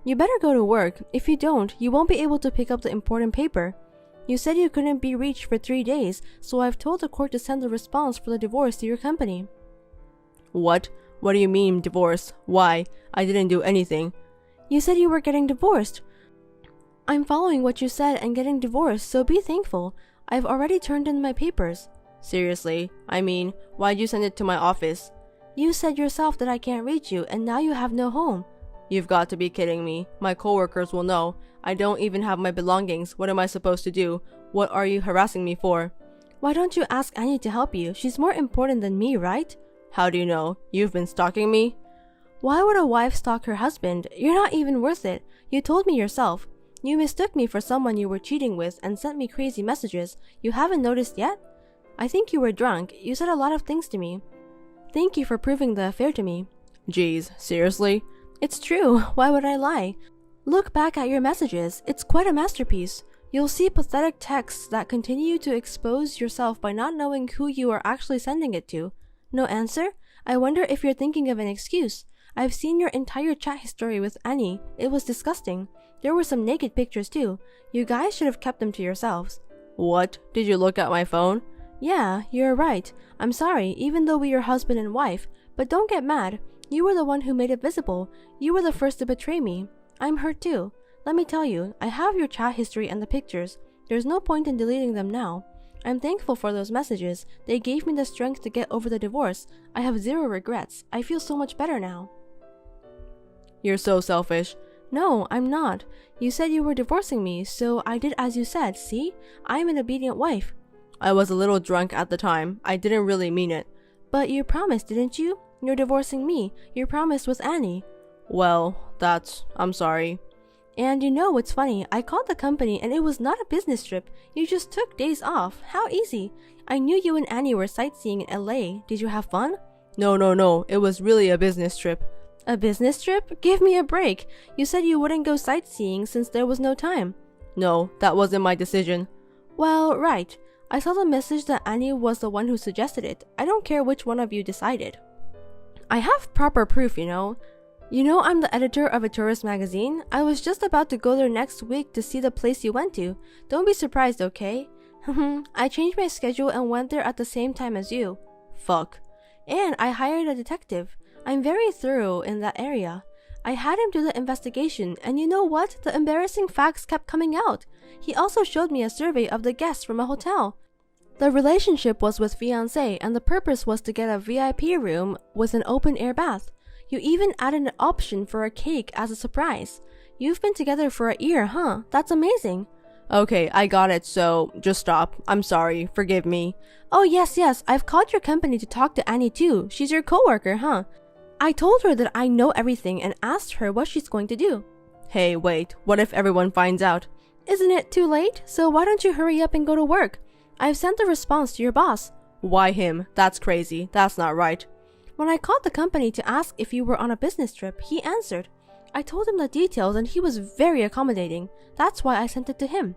You better go to work. If you don't, you won't be able to pick up the important paper. You said you couldn't be reached for 3 days, so I've told the court to send the response for the divorce to your company. What? What do you mean, divorce? Why? I didn't do anything. You said you were getting divorced. I'm following what you said and getting divorced, so be thankful. I've already turned in my papers. Seriously? I mean, why'd you send it to my office? You said yourself that I can't reach you, and now you have no home. You've got to be kidding me. My coworkers will know. I don't even have my belongings. What am I supposed to do? What are you harassing me for? Why don't you ask Annie to help you? She's more important than me, right? How do you know? You've been stalking me? Why would a wife stalk her husband? You're not even worth it. You told me yourself. You mistook me for someone you were cheating with and sent me crazy messages. You haven't noticed yet? I think you were drunk. You said a lot of things to me. Thank you for proving the affair to me. Jeez, seriously? It's true. Why would I lie? Look back at your messages. It's quite a masterpiece. You'll see pathetic texts that continue to expose yourself by not knowing who you are actually sending it to. No answer? I wonder if you're thinking of an excuse. I've seen your entire chat history with Annie. It was disgusting. There were some naked pictures too. You guys should have kept them to yourselves. What? Did you look at my phone? Yeah, you're right. I'm sorry, even though we are husband and wife. But don't get mad. You were the one who made it visible. You were the first to betray me. I'm hurt too. Let me tell you, I have your chat history and the pictures. There's no point in deleting them now. I'm thankful for those messages. They gave me the strength to get over the divorce. I have zero regrets. I feel so much better now. You're so selfish. No, I'm not. You said you were divorcing me, so I did as you said, see? I'm an obedient wife. I was a little drunk at the time. I didn't really mean it. But you promised, didn't you? You're divorcing me. Your promise was Annie. Well, I'm sorry. And you know what's funny? I called the company and it was not a business trip. You just took days off. How easy. I knew you and Annie were sightseeing in LA. Did you have fun? No, it was really a business trip. A business trip? Give me a break. You said you wouldn't go sightseeing since there was no time. No, that wasn't my decision. Well, right. I saw the message that Annie was the one who suggested it. I don't care which one of you decided. I have proper proof, you know. You know I'm the editor of a tourist magazine? I was just about to go there next week to see the place you went to. Don't be surprised, okay? I changed my schedule and went there at the same time as you. Fuck. And I hired a detective. I'm very thorough in that area. I had him do the investigation, and you know what? The embarrassing facts kept coming out. He also showed me a survey of the guests from a hotel. The relationship was with fiancé, and the purpose was to get a VIP room with an open-air bath. You even added an option for a cake as a surprise. You've been together for a year, huh? That's amazing. Okay, I got it, so just stop. I'm sorry. Forgive me. Oh, yes, I've called your company to talk to Annie too. She's your coworker, huh? I told her that I know everything and asked her what she's going to do. Hey, wait. What if everyone finds out? Isn't it too late? So why don't you hurry up and go to work? I've sent the response to your boss. Why him? That's crazy. That's not right. When I called the company to ask if you were on a business trip, he answered. I told him the details and he was very accommodating. That's why I sent it to him.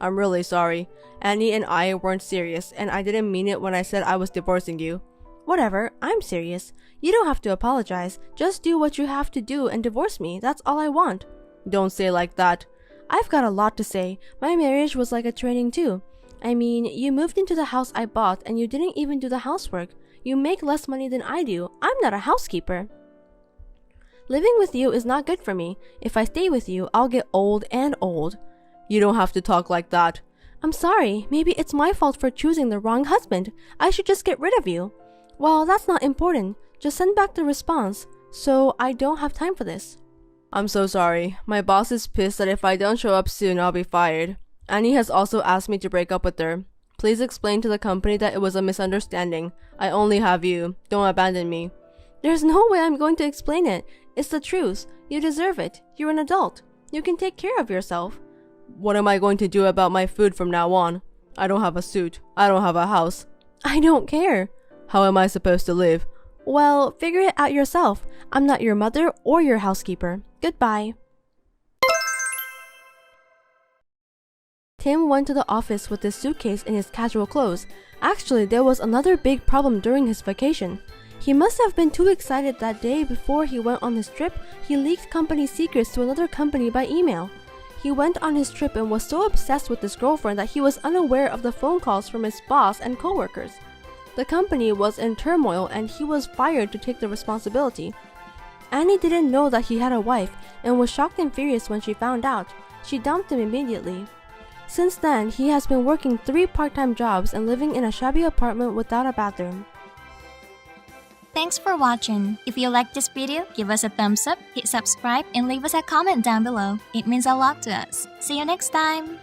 I'm really sorry. Annie and I weren't serious, and I didn't mean it when I said I was divorcing you. Whatever, I'm serious. You don't have to apologize. Just do what you have to do and divorce me. That's all I want. Don't say like that. I've got a lot to say. My marriage was like a training too. I mean, you moved into the house I bought and you didn't even do the housework. You make less money than I do. I'm not a housekeeper. Living with you is not good for me. If I stay with you, I'll get old and old. You don't have to talk like that. I'm sorry. Maybe it's my fault for choosing the wrong husband. I should just get rid of you. Well, that's not important. Just send back the response. So I don't have time for this. I'm so sorry. My boss is pissed that if I don't show up soon, I'll be fired. Annie has also asked me to break up with her. Please explain to the company that it was a misunderstanding. I only have you. Don't abandon me. There's no way I'm going to explain it. It's the truth. You deserve it. You're an adult. You can take care of yourself. What am I going to do about my food from now on? I don't have a suit. I don't have a house. I don't care. How am I supposed to live? Well, figure it out yourself. I'm not your mother or your housekeeper. Goodbye. Tim went to the office with his suitcase and his casual clothes. Actually, there was another big problem during his vacation. He must have been too excited that day before he went on his trip, he leaked company secrets to another company by email. He went on his trip and was so obsessed with his girlfriend that he was unaware of the phone calls from his boss and coworkers. The company was in turmoil and he was fired to take the responsibility. Annie didn't know that he had a wife and was shocked and furious when she found out. She dumped him immediately. Since then, he has been working 3 part-time jobs and living in a shabby apartment without a bathroom. Thanks for watching. If you liked this video, give us a thumbs up, hit subscribe, and leave us a comment down below. It means a lot to us. See you next time!